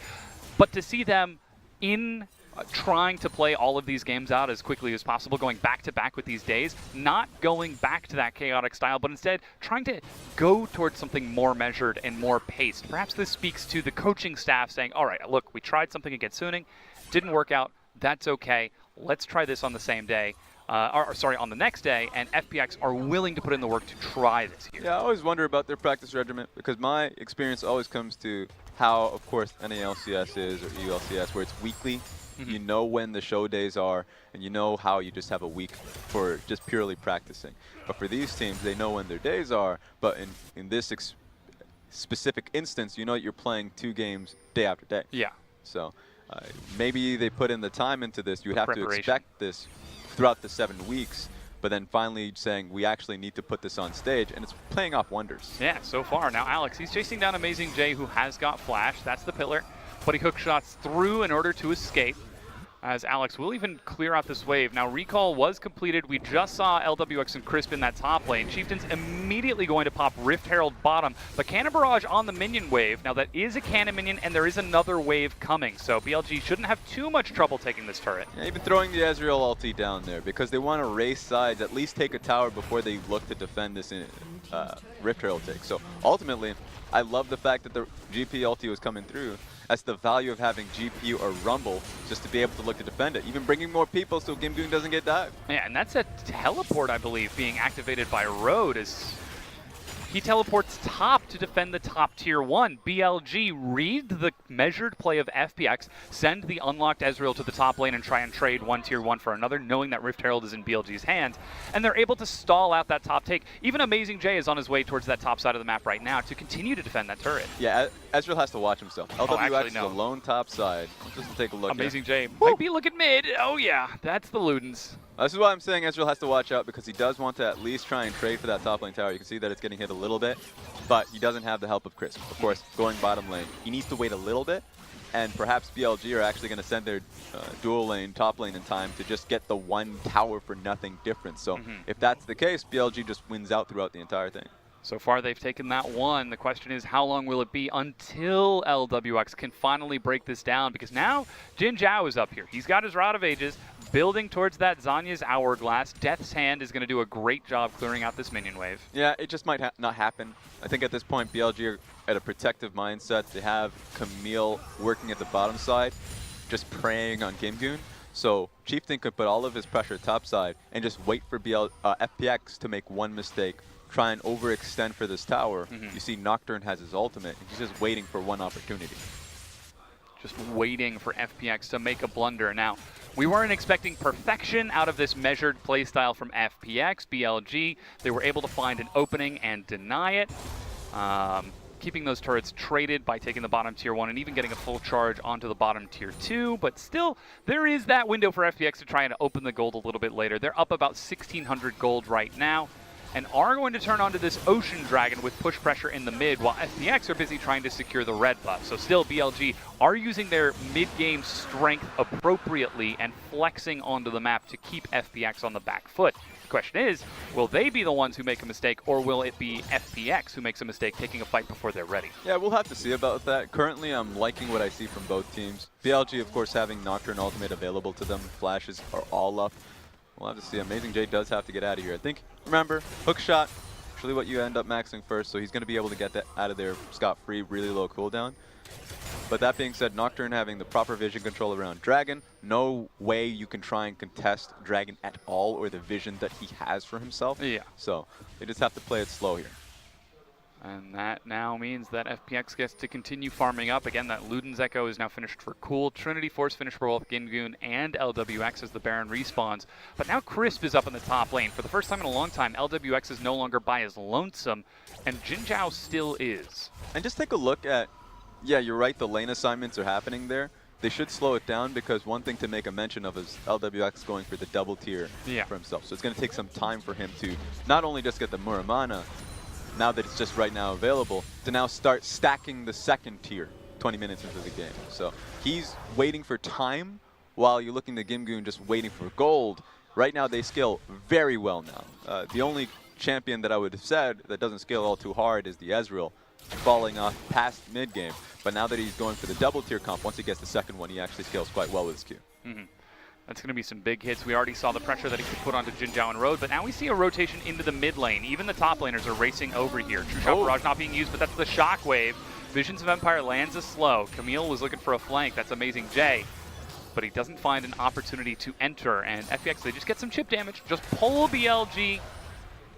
But to see them in trying to play all of these games out as quickly as possible, going back to back with these days, not going back to that chaotic style, but instead trying to go towards something more measured and more paced. Perhaps this speaks to the coaching staff saying, all right, look, we tried something against Suning, didn't work out, that's okay. Let's try this on the same day, on the next day, and FPX are willing to put in the work to try this here. Yeah, I always wonder about their practice regimen because my experience always comes to how, of course, NALCS is or EULCS, where it's weekly. You know when the show days are, and you know how you just have a week for just purely practicing. But for these teams, they know when their days are, but in this specific instance, you know you're playing 2 games day after day. Yeah. So maybe they put in the time into this. You would have to expect this throughout the 7 weeks, but then finally saying we actually need to put this on stage, and it's playing off wonders. Yeah, so far. Now Alex, he's chasing down Amazing J, who has got Flash. That's the pillar. But he hook shots through in order to escape. As Alex will even clear out this wave. Now recall was completed. We just saw LWX and Crisp in that top lane. Chieftain's immediately going to pop Rift Herald bottom, but Cannon Barrage on the minion wave. Now that is a cannon minion, and there is another wave coming, so BLG shouldn't have too much trouble taking this turret. Yeah, even throwing the Ezreal ulti down there because they want to race sides, at least take a tower before they look to defend this Rift Herald take. So ultimately, I love the fact that the GP ulti was coming through. That's the value of having GP or Rumble, just to be able to look to defend it. Even bringing more people so Gimgoon doesn't get dived. Yeah, and that's a teleport, I believe, being activated by Road as he teleports top to defend the top tier 1. BLG read the measured play of FPX, send the unlocked Ezreal to the top lane and try and trade one tier 1 for another, knowing that Rift Herald is in BLG's hands. And they're able to stall out that top take. Even Amazing J is on his way towards that top side of the map right now to continue to defend that turret. Yeah, Ezreal has to watch himself. LWX is no. alone top side. Just to take a look. Amazing J might be looking mid. Oh yeah, that's the Ludens. This is why I'm saying Ezreal has to watch out because he does want to at least try and trade for that top lane tower. You can see that it's getting hit a little bit, but he doesn't have the help of Crisp. Of course, going bottom lane, he needs to wait a little bit, and perhaps BLG are actually going to send their dual lane, top lane in time to just get the one tower for nothing difference. So if that's the case, BLG just wins out throughout the entire thing. So far, they've taken that one. The question is, how long will it be until LWX can finally break this down? Because now, Jin Zhao is up here. He's got his Rod of Ages, building towards that Zanya's Hourglass. Death's Hand is going to do a great job clearing out this minion wave. Yeah, it just might not happen. I think at this point, BLG are at a protective mindset. They have Camille working at the bottom side, just preying on Gimgoon. So Chieftain could put all of his pressure topside and just wait for FPX to make one mistake, try and overextend for this tower. You see Nocturne has his ultimate, and he's just waiting for one opportunity. Just waiting for FPX to make a blunder. Now, we weren't expecting perfection out of this measured playstyle from FPX. BLG, they were able to find an opening and deny it. Keeping those turrets traded by taking the bottom tier 1 and even getting a full charge onto the bottom tier 2. But still, there is that window for FPX to try and open the gold a little bit later. They're up about 1,600 gold right now, and are going to turn onto this Ocean Dragon with push pressure in the mid, while FPX are busy trying to secure the red buff. So still, BLG are using their mid-game strength appropriately and flexing onto the map to keep FPX on the back foot. The question is, will they be the ones who make a mistake, or will it be FPX who makes a mistake taking a fight before they're ready? Yeah, we'll have to see about that. Currently, I'm liking what I see from both teams. BLG, of course, having Nocturne ultimate available to them. Flashes are all up. We'll have to see. Amazing J does have to get out of here. I think, remember, hook shot, actually what you end up maxing first, so he's going to be able to get that out of there scot-free, really low cooldown. But that being said, Nocturne having the proper vision control around Dragon, no way you can try and contest Dragon at all, or the vision that he has for himself. Yeah. So they just have to play it slow here. And that now means that FPX gets to continue farming up. Again, that Luden's Echo is now finished for Cool. Trinity Force finished for both Gimgoon and LWX as the Baron respawns. But now Crisp is up in the top lane. For the first time in a long time, LWX is no longer by his lonesome, and Jin Zhao still is. And just take a look at, yeah, you're right, the lane assignments are happening there. They should slow it down because one thing to make a mention of is LWX going for the double tier for himself. So it's going to take some time for him to not only just get the Muramana, now that it's just right now available, to now start stacking the second tier 20 minutes into the game. So he's waiting for time while you're looking to Gimgoon just waiting for gold. Right now, they scale very well now. The only champion that I would have said that doesn't scale all too hard is the Ezreal, falling off past mid-game. But now that he's going for the double tier comp, once he gets the second one, he actually scales quite well with his Q. That's going to be some big hits. We already saw the pressure that he could put onto Jin Zhao and Road, but now we see a rotation into the mid lane. Even the top laners are racing over here. True Shot Barrage not being used, but that's the Shockwave. Visions of Empire lands a slow. Camille was looking for a flank. That's Amazing J. But he doesn't find an opportunity to enter, and FPX, they just get some chip damage. Just pull BLG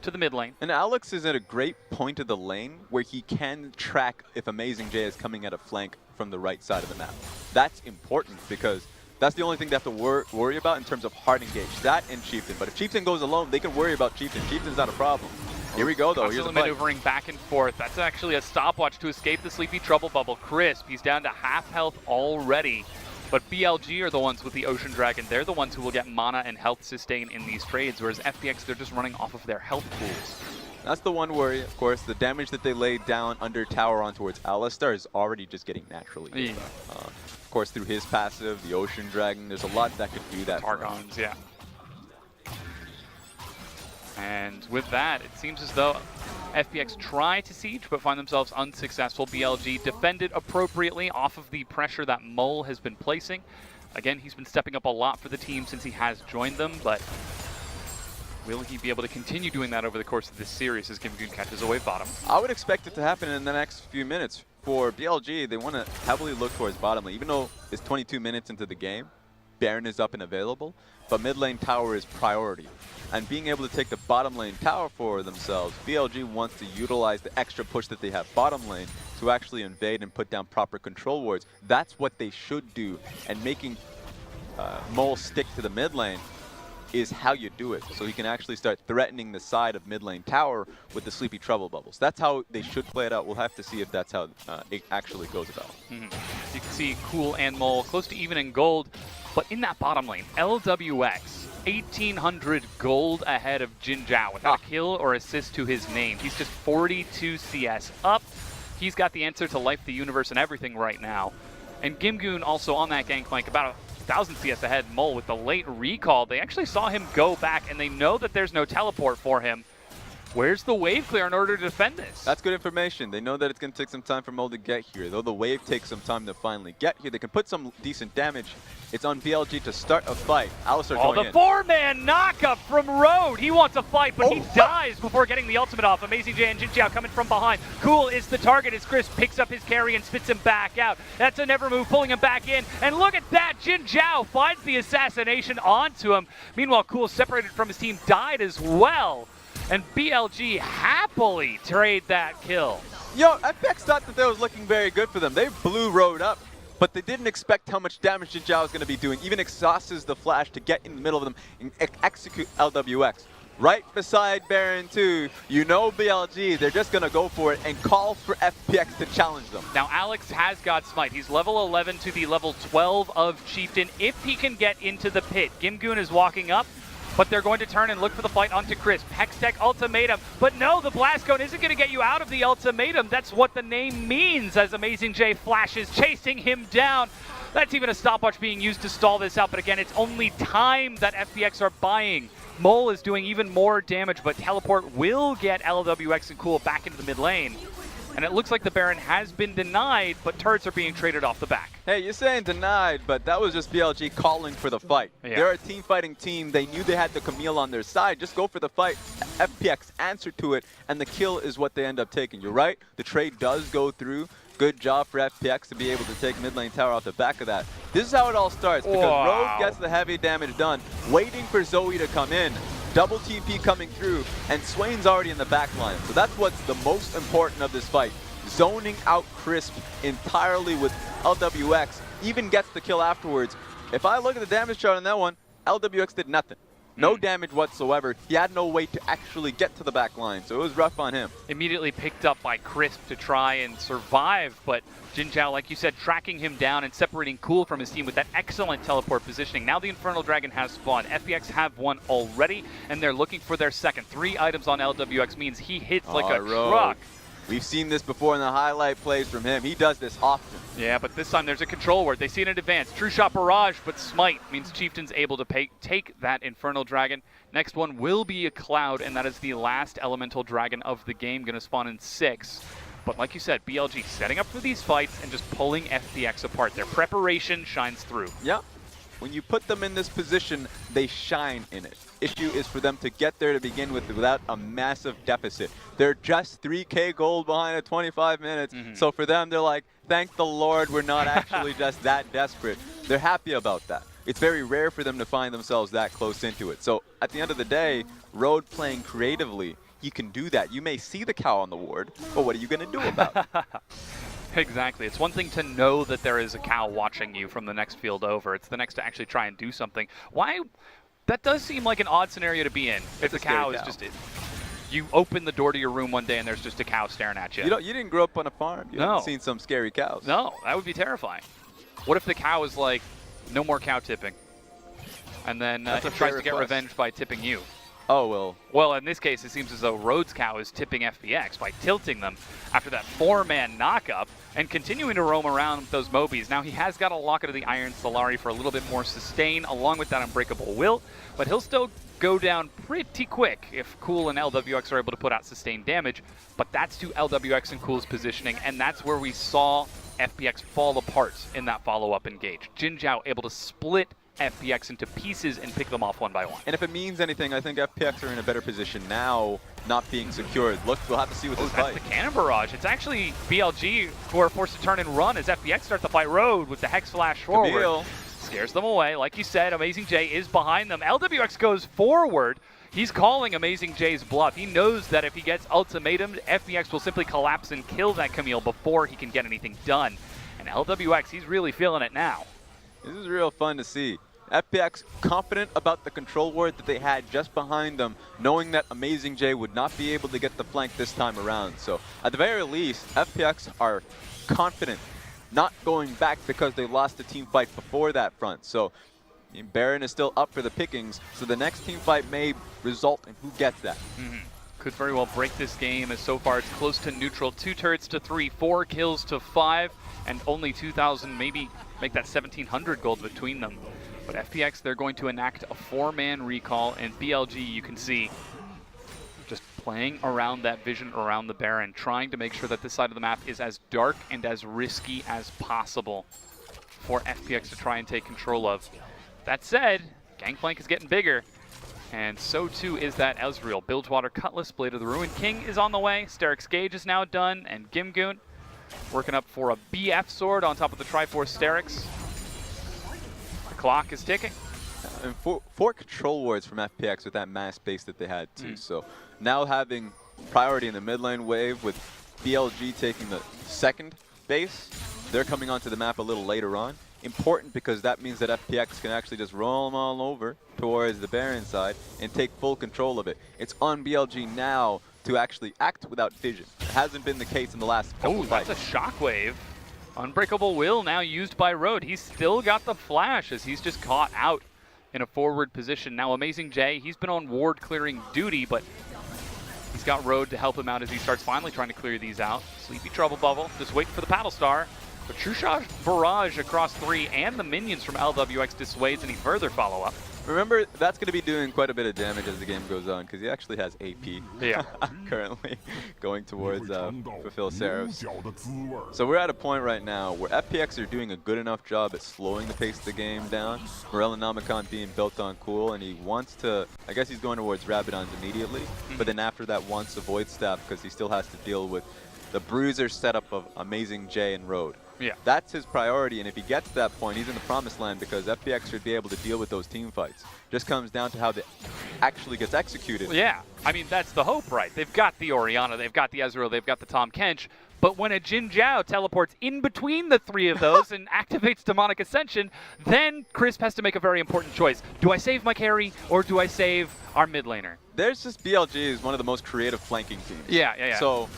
to the mid lane. And Alex is at a great point of the lane where he can track if Amazing J is coming at a flank from the right side of the map. That's important because that's the only thing they have to worry about in terms of hard engage. That and Chieftain. But if Chieftain goes alone, they can worry about Chieftain. Chieftain's not a problem. Here we go, though. Here's the maneuvering back and forth. That's actually a stopwatch to escape the Sleepy Trouble Bubble. Crisp, he's down to half health already. But BLG are the ones with the Ocean Dragon. They're the ones who will get mana and health sustain in these trades, whereas FPX, they're just running off of their health pools. That's the one worry, of course. The damage that they laid down under tower on towards Alistar is already just getting naturally good. Of course, through his passive, the Ocean Dragon, there's a lot that could do that. Targons, yeah. And with that, it seems as though FPX try to siege, but find themselves unsuccessful. BLG defended appropriately off of the pressure that Mole has been placing. Again, he's been stepping up a lot for the team since he has joined them, but will he be able to continue doing that over the course of this series as Gimgoon catches a wave bottom? I would expect it to happen in the next few minutes. For BLG, they want to heavily look towards bottom lane. Even though it's 22 minutes into the game, Baron is up and available, but mid lane tower is priority. And being able to take the bottom lane tower for themselves, BLG wants to utilize the extra push that they have bottom lane to actually invade and put down proper control wards. That's what they should do, and making Mole stick to the mid lane is how you do it. So he can actually start threatening the side of mid lane tower with the Sleepy Trouble Bubbles. That's how they should play it out. We'll have to see if that's how it actually goes about. You can see Cool and Mole close to even in gold, but in that bottom lane, LWX, 1,800 gold ahead of Jin Zhao without a kill or assist to his name. He's just 42 CS up. He's got the answer to life, the universe, and everything right now. And Gimgoon also on that gangplank, about 1,000 CS ahead. Mole with the late recall. They actually saw him go back, and they know that there's no teleport for him. Where's the wave clear in order to defend this? That's good information. They know that it's going to take some time for Mole to get here. Though the wave takes some time to finally get here, they can put some decent damage. It's on BLG to start a fight. Alistar going in. The four-man knockup from Road. He wants a fight, but he dies before getting the ultimate off. Amazing J and Jin Zhao coming from behind. Cool is the target as Chris picks up his carry and spits him back out. That's a never move, pulling him back in. And look at that, Jin Zhao finds the assassination onto him. Meanwhile, Cool, separated from his team, died as well. And BLG happily trade that kill. Yo, FPX thought that was looking very good for them. They blew Road up, but they didn't expect how much damage Jin Zhao was going to be doing. Even exhausts the flash to get in the middle of them and execute LWX. Right beside Baron 2, you know BLG, they're just going to go for it and call for FPX to challenge them. Now Alex has got Smite. He's level 11 to the level 12 of Chieftain if he can get into the pit. Gimgoon is walking up, but they're going to turn and look for the fight onto Chris. Hextech Ultimatum, but no, the Blast Cone isn't going to get you out of the Ultimatum. That's what the name means as Amazing J flashes, chasing him down. That's even a stopwatch being used to stall this out, but again, it's only time that FPX are buying. Mole is doing even more damage, but Teleport will get LWX and Cool back into the mid lane. And it looks like the Baron has been denied, but turrets are being traded off the back. Hey, you're saying denied, but that was just BLG calling for the fight. Yeah. They're a team-fighting team. They knew they had the Camille on their side. Just go for the fight. FPX answered to it, and the kill is what they end up taking. You're right. The trade does go through. Good job for FPX to be able to take mid lane tower off the back of that. This is how it all starts, because Rogue gets the heavy damage done, waiting for Zoe to come in. Double TP coming through, and Swain's already in the back line. So that's what's the most important of this fight. Zoning out Crisp entirely with LWX, even gets the kill afterwards. If I look at the damage chart on that one, LWX did nothing. No damage whatsoever. He had no way to actually get to the back line, so it was rough on him. Immediately picked up by Crisp to try and survive, but Jin Zhao, like you said, tracking him down and separating Cool from his team with that excellent teleport positioning. Now the Infernal Dragon has spawned. FPX have one already, and they're looking for their second. 3 items on LWX means he hits like a truck. We've seen this before in the highlight plays from him. He does this often. Yeah, but this time there's a control word. They see it in advance. True shot barrage, but smite means Chieftain's able to take that Infernal Dragon. Next one will be a Cloud, and that is the last Elemental Dragon of the game, going to spawn in 6. But like you said, BLG setting up for these fights and just pulling FPX apart. Their preparation shines through. Yep. When you put them in this position, they shine in it. Issue is for them to get there to begin with without a massive deficit. They're just 3K gold behind at 25 minutes. So for them, they're like, thank the Lord we're not actually just that desperate. They're happy about that. It's very rare for them to find themselves that close into it. So at the end of the day, Road playing creatively, you can do that. You may see the cow on the ward, but what are you going to do about it? Exactly. It's one thing to know that there is a cow watching you from the next field over. It's the next to actually try and do something. Why? That does seem like an odd scenario to be in. If the cow is just... You open the door to your room one day and there's just a cow staring at you. You didn't grow up on a farm. You haven't seen some scary cows. No, that would be terrifying. What if the cow is like, no more cow tipping? And then it tries to get revenge by tipping you. Oh, well. Well, in this case, it seems as though Rhodes' cow is tipping FPX by tilting them after that 4-man knockup and continuing to roam around with those Mobies. Now, he has got a Locket of the Iron Solari for a little bit more sustain, along with that Unbreakable Will, but he'll still go down pretty quick if Cool and LWX are able to put out sustained damage, but that's to LWX and Cool's positioning, and that's where we saw FPX fall apart in that follow-up engage. Jin Zhao able to split FPX into pieces and pick them off one by one. And if it means anything, I think FPX are in a better position now, not being secured. Look, we'll have to see what this fight. That's the cannon barrage. It's actually BLG who are forced to turn and run as FPX start the fight. Road with the Hex Flash forward. Camille scares them away. Like you said, Amazing J is behind them. LWX goes forward. He's calling Amazing J's bluff. He knows that if he gets ultimatumed, FPX will simply collapse and kill that Camille before he can get anything done. And LWX, he's really feeling it now. This is real fun to see. FPX confident about the control ward that they had just behind them, knowing that Amazing J would not be able to get the flank this time around. So at the very least, FPX are confident, not going back because they lost the team fight before that front. So Baron is still up for the pickings, so the next team fight may result in who gets that. Could very well break this game, as so far it's close to neutral. 2 turrets to 3, 4 kills to 5, and only 2,000, maybe make that 1,700 gold between them. But FPX, they're going to enact a 4-man recall, and BLG, you can see, just playing around that vision around the Baron, trying to make sure that this side of the map is as dark and as risky as possible for FPX to try and take control of. That said, Gangplank is getting bigger, and so too is that Ezreal. Bilgewater Cutlass, Blade of the Ruined King is on the way, Steric's Gauge is now done, and Gimgoon working up for a BF sword on top of the Triforce Steric's. Clock is ticking. And four control wards from FPX with that mass base that they had too. So now having priority in the mid lane wave with BLG taking the second base, they're coming onto the map a little later on. Important because that means that FPX can actually just roll them all over towards the Baron side and take full control of it. It's on BLG now to actually act without vision. It hasn't been the case in the last couple fights. That's a shockwave. Unbreakable Will now used by Road. He's still got the flash as he's just caught out in a forward position. Now Amazing J, he's been on ward clearing duty, but he's got Road to help him out as he starts finally trying to clear these out. Sleepy Trouble Bubble, just waiting for the Paddle Star. But True Shot Barrage across 3 and the minions from LWX dissuades any further follow-up. Remember, that's going to be doing quite a bit of damage as the game goes on, because he actually has AP currently going towards Fulfill Seraphs. So we're at a point right now where FPX are doing a good enough job at slowing the pace of the game down. Morellonomicon being built on Cool, and he wants to, I guess he's going towards Rabadons immediately, but then after that wants a Void Staff because he still has to deal with the bruiser setup of Amazing J and Road. Yeah. That's his priority, and if he gets to that point, he's in the promised land because FPX should be able to deal with those team fights. Just comes down to how it actually gets executed. Yeah, I mean, that's the hope, right? They've got the Orianna, they've got the Ezreal, they've got the Tahm Kench, but when a Jin Zhao teleports in between the 3 of those and activates Demonic Ascension, then Crisp has to make a very important choice. Do I save my carry, or do I save our mid laner? There's just BLG is one of the most creative flanking teams. Yeah. So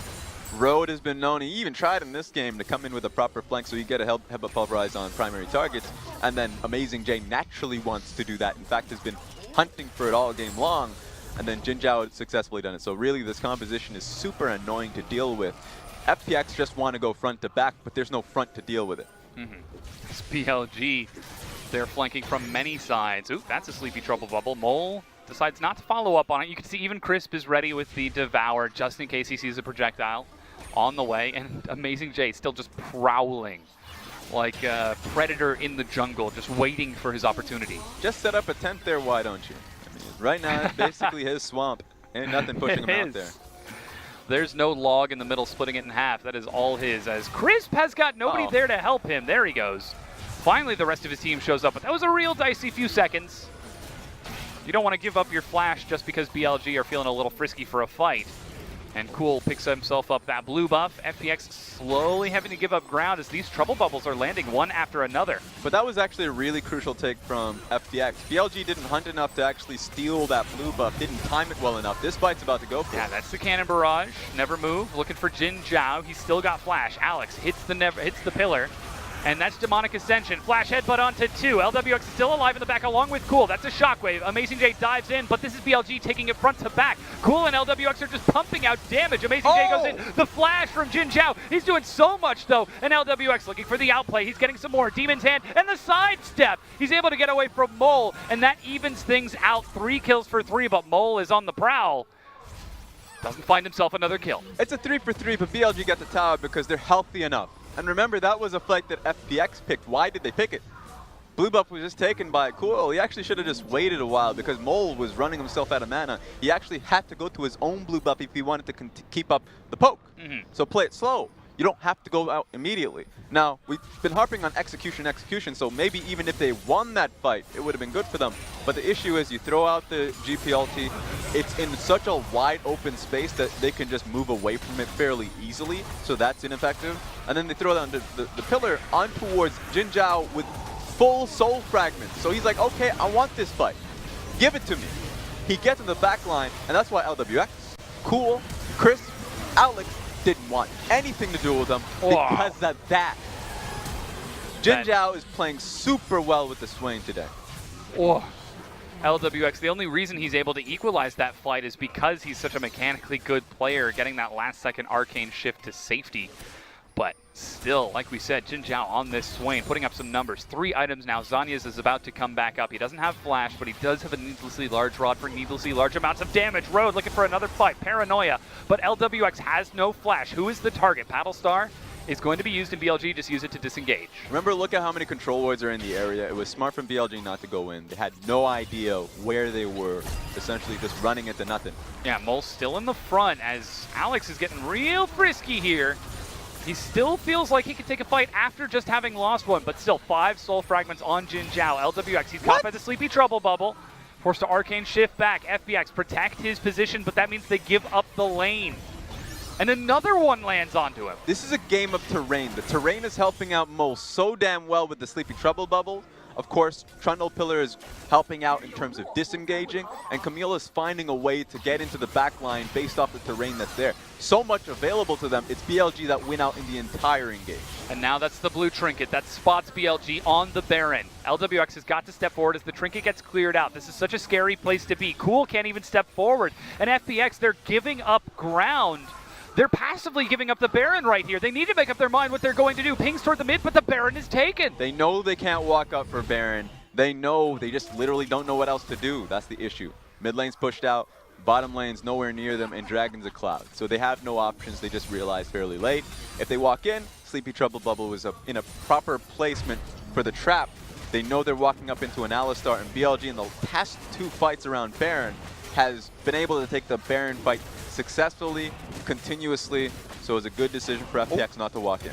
Road has been known, he even tried in this game to come in with a proper flank so you get a Heba Pulverize on primary targets, and then Amazing J naturally wants to do that. In fact, has been hunting for it all game long, and then Jin Zhao has successfully done it. So really this composition is super annoying to deal with FPX just want to go front to back, but there's no front to deal with it. It's BLG. They're flanking from many sides. Ooh, that's a Sleepy Trouble Bubble. Mole decides not to follow up on it. You can see even Crisp is ready with the Devour just in case he sees a projectile on the way. And Amazing J still just prowling like a predator in the jungle, just waiting for his opportunity. Just set up a tent there, why don't you? I mean, right now, it's basically his swamp. Ain't nothing pushing him out there. There's no log in the middle splitting it in half. That is all his, as Crisp has got nobody there to help him. There he goes. Finally, the rest of his team shows up, but that was a real dicey few seconds. You don't want to give up your flash just because BLG are feeling a little frisky for a fight. And Cool picks himself up that blue buff. FPX slowly having to give up ground as these trouble bubbles are landing one after another. But that was actually a really crucial take from FPX. BLG didn't hunt enough to actually steal that blue buff, didn't time it well enough. This fight's about to go for it. Yeah, that's the cannon barrage. Never move. Looking for Jin Zhao. He's still got flash. Alex hits the pillar. And that's Demonic Ascension. Flash headbutt onto 2. LWX is still alive in the back along with Cool. That's a shockwave. Amazing J dives in, but this is BLG taking it front to back. Cool and LWX are just pumping out damage. Amazing J goes in. The flash from Jin Zhao. He's doing so much, though. And LWX looking for the outplay. He's getting some more. Demon's Hand and the sidestep. He's able to get away from Mole, and that evens things out. 3 kills for 3, but Mole is on the prowl. Doesn't find himself another kill. It's a 3 for 3, but BLG got the tower because they're healthy enough. And remember, that was a fight that FPX picked. Why did they pick it? Blue buff was just taken by Cool. He actually should have just waited a while because Mole was running himself out of mana. He actually had to go to his own blue buff if he wanted to keep up the poke. So play it slow. You don't have to go out immediately. Now, we've been harping on execution, so maybe even if they won that fight, it would have been good for them. But the issue is you throw out the GPLT, it's in such a wide open space that they can just move away from it fairly easily, so that's ineffective. And then they throw down the pillar on towards Jin Zhao with full soul fragments. So he's like, okay, I want this fight. Give it to me. He gets in the back line, and that's why LWX, Cool, Chris, Alex, didn't want anything to do with them because of that. Jin Zhao is playing super well with the Swain today. LWX, the only reason he's able to equalize that fight is because he's such a mechanically good player, getting that last-second arcane shift to safety. But still, like we said, Jin Zhao on this Swain, putting up some numbers. 3 items now. Zanyas is about to come back up. He doesn't have flash, but he does have a needlessly large rod for needlessly large amounts of damage. Road looking for another fight. Paranoia. But LWX has no flash. Who is the target? Battlestar is going to be used in BLG. Just use it to disengage. Remember, look at how many control wards are in the area. It was smart from BLG not to go in. They had no idea where they were, essentially just running into nothing. Yeah, Mole's still in the front as Alex is getting real frisky here. He still feels like he could take a fight after just having lost one, but still 5 soul fragments on Jin Zhao. LWX, he's caught by the Sleepy Trouble Bubble. Forced to arcane shift back. FPX protect his position, but that means they give up the lane. And another one lands onto him. This is a game of terrain. The terrain is helping out Mo so damn well with the Sleepy Trouble Bubble. Of course, Trundle Pillar is helping out in terms of disengaging, and Camille is finding a way to get into the back line based off the terrain that's there. So much available to them, it's BLG that win out in the entire engage. And now that's the blue trinket that spots BLG on the Baron. LWX has got to step forward as the trinket gets cleared out. This is such a scary place to be. Cool can't even step forward. And FPX, they're giving up ground. They're passively giving up the Baron right here. They need to make up their mind what they're going to do. Pings toward the mid, but the Baron is taken. They know they can't walk up for Baron. They know they just literally don't know what else to do. That's the issue. Mid lane's pushed out, bottom lane's nowhere near them, and Dragon's a cloud. So they have no options. They just realized fairly late. If they walk in, Sleepy Trouble Bubble was in a proper placement for the trap. They know they're walking up into an Alistar, and BLG in the past 2 fights around Baron has been able to take the Baron fight successfully, continuously, so it was a good decision for FPX not to walk in.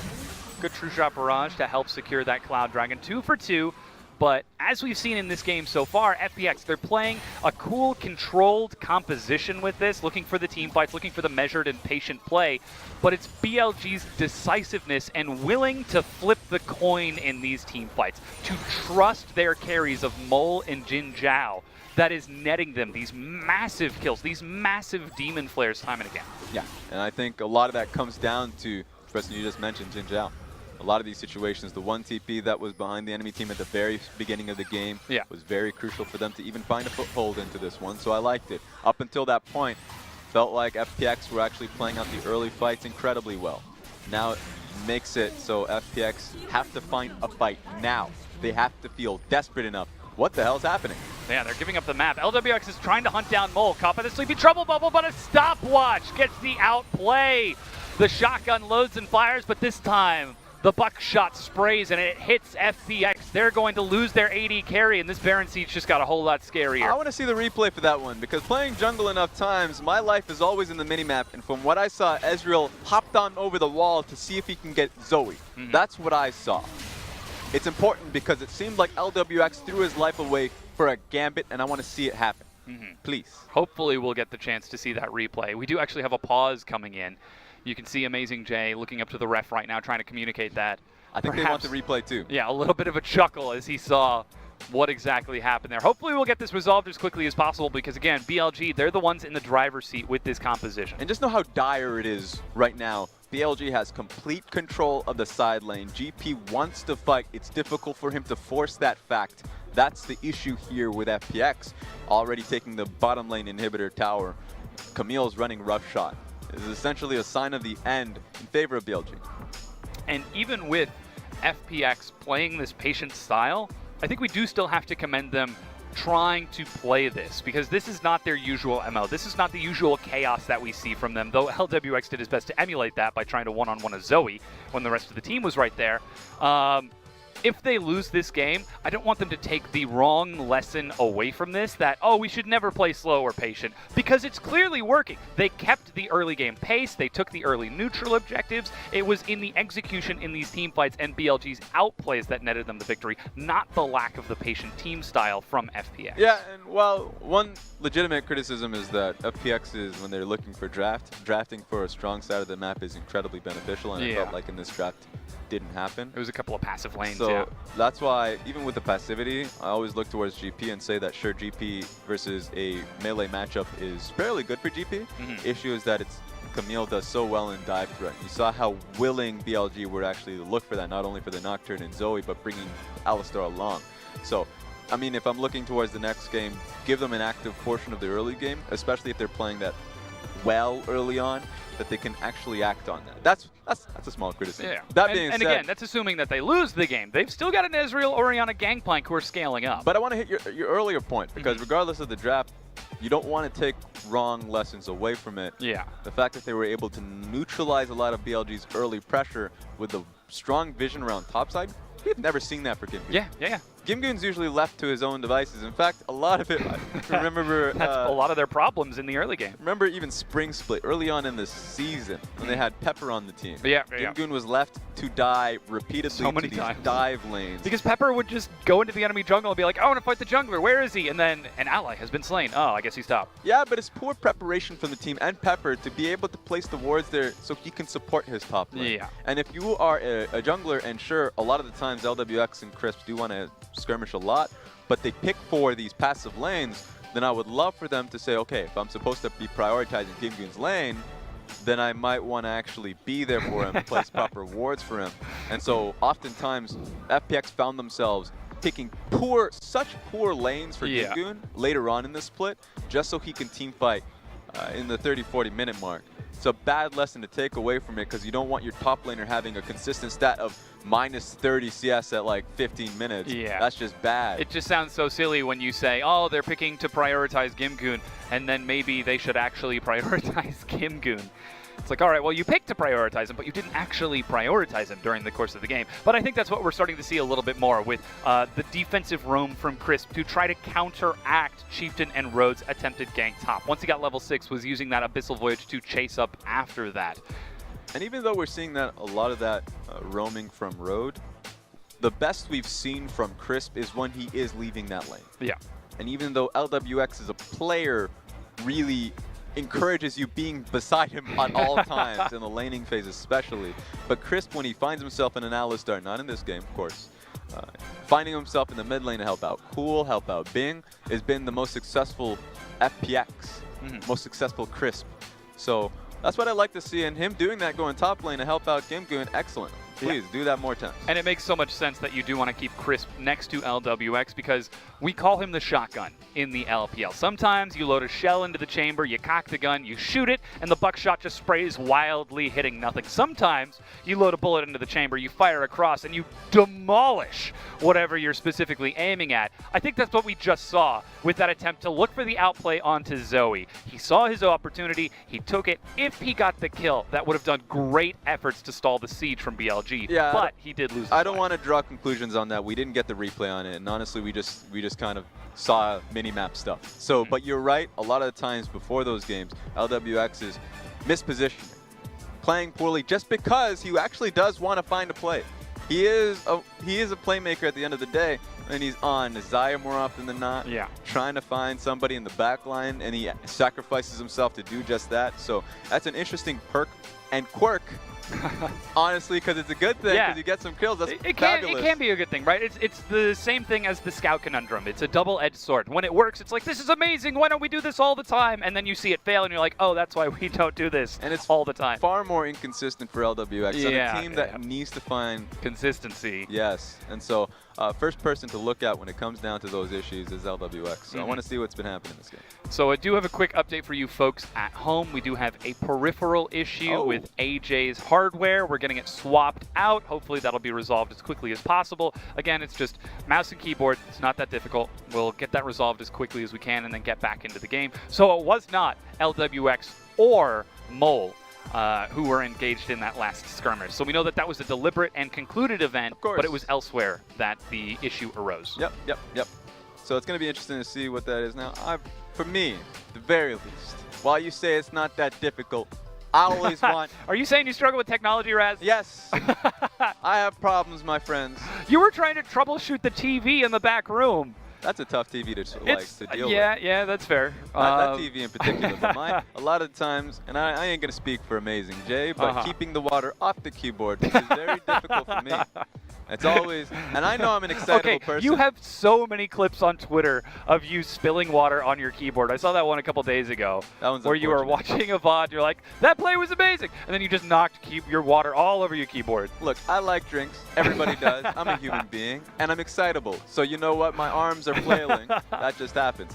Good True Shot Barrage to help secure that Cloud Dragon. 2 for 2, but as we've seen in this game so far, FPX, they're playing a cool, controlled composition with this, looking for the team fights, looking for the measured and patient play, but it's BLG's decisiveness and willing to flip the coin in these team fights, to trust their carries of Mole and Jin Zhao. That is netting them these massive kills, these massive demon flares time and again. Yeah, and I think a lot of that comes down to, Preston, you just mentioned Jin Zhao. A lot of these situations, the 1 TP that was behind the enemy team at the very beginning of the game was very crucial for them to even find a foothold into this one, so I liked it. Up until that point, felt like FPX were actually playing out the early fights incredibly well. now makes it so FPX have to find a fight now. They have to feel desperate enough. What the hell's happening? Yeah, they're giving up the map. LWX is trying to hunt down Mole. Caught by the Sleepy Trouble Bubble, but a stopwatch gets the outplay. The shotgun loads and fires, but this time the buckshot sprays and it hits FPX. They're going to lose their AD carry, and this Baron Siege just got a whole lot scarier. I want to see the replay for that one, because playing jungle enough times, my life is always in the minimap, and from what I saw, Ezreal hopped on over the wall to see if he can get Zoe. That's what I saw. It's important because it seemed like LWX threw his life away for a gambit, and I want to see it happen. Please. Hopefully we'll get the chance to see that replay. We do actually have a pause coming in. You can see Amazing Jay looking up to the ref right now, trying to communicate that. I think they want the replay too. Yeah, a little bit of a chuckle as he saw what exactly happened there. Hopefully we'll get this resolved as quickly as possible because, again, BLG, they're the ones in the driver's seat with this composition. And just know how dire it is right now. BLG has complete control of the side lane. GP wants to fight. It's difficult for him to force that fact. That's the issue here with FPX. Already taking the bottom lane inhibitor tower. Camille's running roughshot. This is essentially a sign of the end in favor of BLG. And even with FPX playing this patient style, I think we do still have to commend them trying to play this, because this is not their usual MO. This is not the usual chaos that we see from them, though LWX did his best to emulate that by trying to one-on-one a Zoe when the rest of the team was right there. If they lose this game, I don't want them to take the wrong lesson away from this, that, oh, we should never play slow or patient, because it's clearly working. They kept the early game pace, they took the early neutral objectives. It was in the execution in these team fights and BLG's outplays that netted them the victory, not the lack of the patient team style from FPX. Yeah, and while one legitimate criticism is that FPX is, when they're looking for drafting for a strong side of the map is incredibly beneficial, and I felt like in this draft didn't happen. It was a couple of passive lanes, so that's why, even with the passivity, I always look towards GP and say that sure, GP versus a melee matchup is fairly good for GP. Issue is that Camille does so well in dive threat. You saw how willing BLG were actually to look for that, not only for the Nocturne and Zoe, but bringing Alistar along. So, I mean, if I'm looking towards the next game, give them an active portion of the early game, especially if they're playing that well early on, that they can actually act on that. That's a small criticism. Yeah. That being said, again, that's assuming that they lose the game. They've still got an Ezreal, Orianna, Gangplank who are scaling up. But I want to hit your earlier point, because regardless of the draft, you don't want to take wrong lessons away from it. Yeah. The fact that they were able to neutralize a lot of BLG's early pressure with the strong vision around topside, we've never seen that for Gimgoon. Yeah. Gimgoon's usually left to his own devices. In fact, a lot of it, I remember... That's a lot of their problems in the early game. Remember even Spring Split, early on in the season, when they had Pepper on the team. Gimgoon was left to die repeatedly so many to these times. dive lanes. Because Pepper would just go into the enemy jungle and be like, I want to fight the jungler, where is he? And then an ally has been slain. Oh, I guess he stopped. Yeah, but it's poor preparation from the team and Pepper to be able to place the wards there so he can support his top lane. Yeah. And if you are a jungler, and sure, a lot of the times LWX and Crisp do want to skirmish a lot, but they pick for these passive lanes, then I would love for them to say, okay, if I'm supposed to be prioritizing Gimgoon's lane, then I might want to actually be there for him, place proper wards for him. And so oftentimes, FPX found themselves picking such poor lanes for Gimgoon later on in the split, just so he can team fight in the 30-40 minute mark. It's a bad lesson to take away from it, because you don't want your top laner having a consistent stat of minus 30 CS at like 15 minutes. Yeah. That's just bad. It just sounds so silly when you say, oh, they're picking to prioritize Gimgoon, and then maybe they should actually prioritize Gimgoon. It's like, all right, well, you picked to prioritize him, but you didn't actually prioritize him during the course of the game. But I think that's what we're starting to see a little bit more with the defensive roam from Crisp to try to counteract Chieftain and Rhodes' attempted gank top. Once he got level 6, was using that Abyssal Voyage to chase up after that. And even though we're seeing that a lot of that roaming from Road, the best we've seen from Crisp is when he is leaving that lane. Yeah. And even though LWX as a player really encourages you being beside him at all times, in the laning phase especially. But Crisp, when he finds himself in an Alistar, not in this game, of course, finding himself in the mid lane to help out Cool, help out Bing, has been the most successful FPX, most successful Crisp. So that's what I like to see, and him doing that, going top lane to help out Gimgoon, excellent. Please do that more times. And it makes so much sense that you do want to keep Crisp next to LWX because we call him the shotgun in the LPL. Sometimes you load a shell into the chamber, you cock the gun, you shoot it, and the buckshot just sprays wildly, hitting nothing. Sometimes you load a bullet into the chamber, you fire across, and you demolish whatever you're specifically aiming at. I think that's what we just saw with that attempt to look for the outplay onto Zoe. He saw his opportunity, he took it. If he got the kill, that would have done great efforts to stall the siege from BLG, Yeah, but he did lose his I don't life. want to draw conclusions on that. We didn't get the replay on it, and honestly, we just kind of saw mini-map stuff. So, but you're right, a lot of the times before those games, LWX is mispositioning, playing poorly just because he actually does want to find a play. He is a playmaker at the end of the day, and he's on Zaya more often than not, trying to find somebody in the back line, and he sacrifices himself to do just that. So that's an interesting perk and quirk, honestly, because it's a good thing, because you get some kills. That's fabulous. It can be a good thing, right? It's the same thing as the Scout Conundrum. It's a double-edged sword. When it works, it's like, this is amazing. Why don't we do this all the time? And then you see it fail, and you're like, oh, that's why we don't do this and it's all the time. Far more inconsistent for LWX. So a team that needs to find consistency. Yes, and so first person to look at when it comes down to those issues is LWX. So I want to see what's been happening in this game. So I do have a quick update for you folks at home. We do have a peripheral issue with AJ's hardware. We're getting it swapped out. Hopefully that'll be resolved as quickly as possible. Again, it's just mouse and keyboard. It's not that difficult. We'll get that resolved as quickly as we can and then get back into the game. So it was not LWX or Mole who were engaged in that last skirmish. So we know that that was a deliberate and concluded event, but it was elsewhere that the issue arose. Yep. So it's going to be interesting to see what that is now. For me, at the very least, while you say it's not that difficult, I always want... Are you saying you struggle with technology, Raz? Yes. I have problems, my friends. You were trying to troubleshoot the TV in the back room. That's a tough TV to deal with. Yeah, that's fair. That TV in particular. But a lot of the times, and I ain't going to speak for Amazing Jay, but keeping the water off the keyboard is very difficult for me. It's always, and I know I'm an excitable person. You have so many clips on Twitter of you spilling water on your keyboard. I saw that one a couple days ago. That one's where you were watching a VOD, you're like, that play was amazing. And then you just knocked your water all over your keyboard. Look, I like drinks. Everybody does. I'm a human being, and I'm excitable. So you know what? My arms are flailing. That just happens.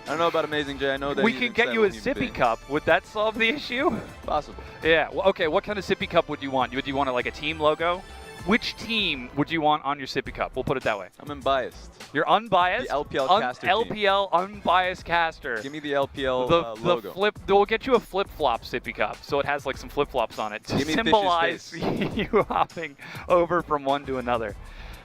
I don't know about Amazing Jay. I know that we can get you a sippy cup. Would that solve the issue? Possible. Yeah. Well, okay. What kind of sippy cup would you want? Would you want like a team logo? Which team would you want on your sippy cup? We'll put it that way. I'm unbiased. You're unbiased? The LPL caster LPL unbiased caster. Give me the LPL logo. We'll get you a flip-flop sippy cup, so it has like some flip-flops on it to symbolize you hopping over from one to another.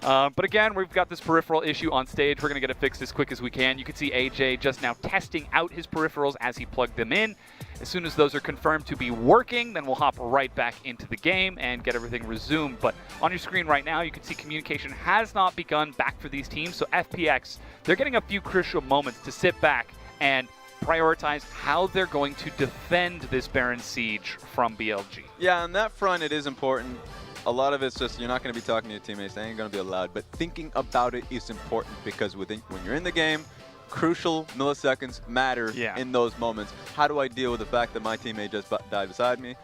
But again, we've got this peripheral issue on stage. We're going to get it fixed as quick as we can. You can see AJ just now testing out his peripherals as he plugged them in. As soon as those are confirmed to be working, then we'll hop right back into the game and get everything resumed. But on your screen right now, you can see communication has not begun back for these teams. So FPX, they're getting a few crucial moments to sit back and prioritize how they're going to defend this Baron Siege from BLG. Yeah, on that front, it is important. A lot of it's just you're not going to be talking to your teammates. They ain't going to be allowed. But thinking about it is important because when you're in the game, crucial milliseconds matter in those moments. How do I deal with the fact that my teammate just died beside me?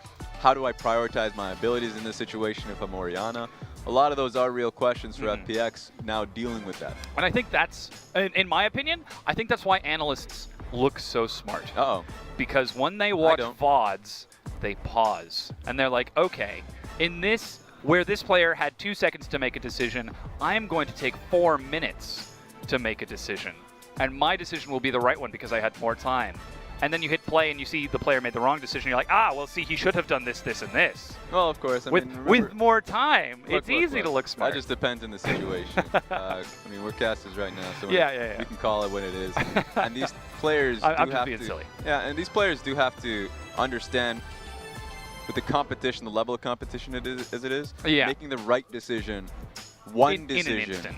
How do I prioritize my abilities in this situation if I'm Oriana? A lot of those are real questions for FPX now dealing with that. And I think that's, in my opinion, I think that's why analysts look so smart. Because when they watch VODs, they pause. And they're like, okay, in this, where this player had 2 seconds to make a decision, I'm going to take 4 minutes to make a decision. And my decision will be the right one because I had more time. And then you hit play and you see the player made the wrong decision. You're like, well, see, he should have done this, this, and this. Well, of course. With more time, it's easy to look smart. That just depends on the situation. I mean, we're casters right now, so we can call it what it is. And these players I'm just being silly. Yeah, and these players do have to understand with the competition, the level of competition it is, making the right decision, one decision in an instant.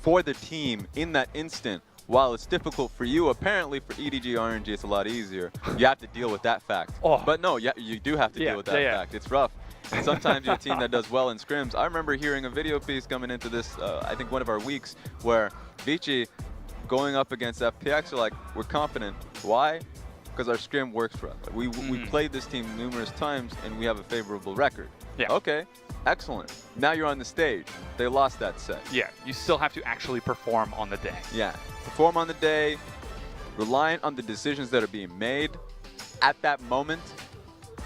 for the team in that instant. While it's difficult for you, apparently for EDG RNG it's a lot easier. You have to deal with that fact. But no, you do have to deal with that fact. It's rough. And sometimes you're a team that does well in scrims. I remember hearing a video piece coming into this, I think one of our weeks, where Vici going up against FPX are like, we're confident. Why? Because our scrim works for us. We played this team numerous times and we have a favorable record. Okay, Excellent. Now you're on the stage. They lost that set. Yeah, you still have to actually perform on the day. Yeah, perform on the day, reliant on the decisions that are being made at that moment.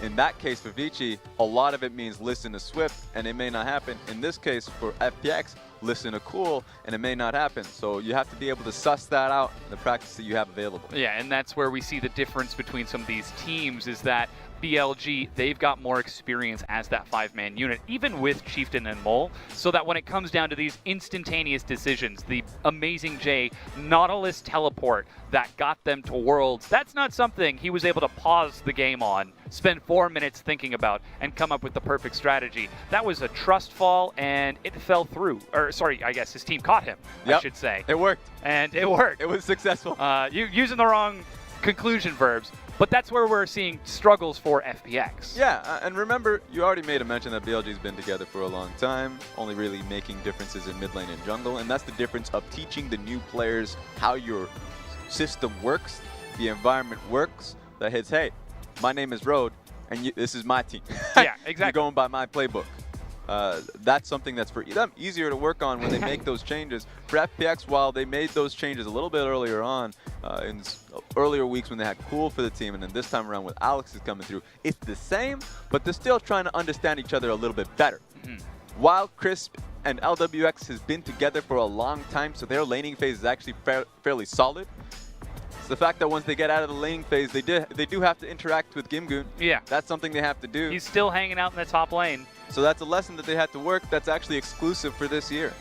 In that case, for Vici, a lot of it means listen to Swift, and it may not happen. In this case, for FPX, listen to Cool, and it may not happen. So you have to be able to suss that out in the practice that you have available. Yeah, and that's where we see the difference between some of these teams is that BLG, they've got more experience as that 5-man unit, even with Chieftain and Mole, so that when it comes down to these instantaneous decisions, the Amazing J Nautilus teleport that got them to Worlds, that's not something he was able to pause the game on, spend 4 minutes thinking about, and come up with the perfect strategy. That was a trust fall, and it fell through. Or, sorry, I guess his team caught him, I should say. It worked. And it worked. It was successful. Using the wrong conclusion verbs. But that's where we're seeing struggles for FPX. Yeah, and remember, you already made a mention that BLG's been together for a long time, only really making differences in mid lane and jungle, and that's the difference of teaching the new players how your system works, the environment works, that hits, hey, my name is Road, and this is my team. Yeah, exactly. You're going by my playbook. That's something that's for them easier to work on when they make those changes. For FPX, while they made those changes a little bit earlier on, in earlier weeks when they had Cool for the team, and then this time around with Alex is coming through, it's the same, but they're still trying to understand each other a little bit better. While Crisp and LWX has been together for a long time, so their laning phase is actually fairly solid. It's the fact that once they get out of the laning phase, they do have to interact with Gimgoon. Yeah. That's something they have to do. He's still hanging out in the top lane. So that's a lesson that they had to work that's actually exclusive for this year.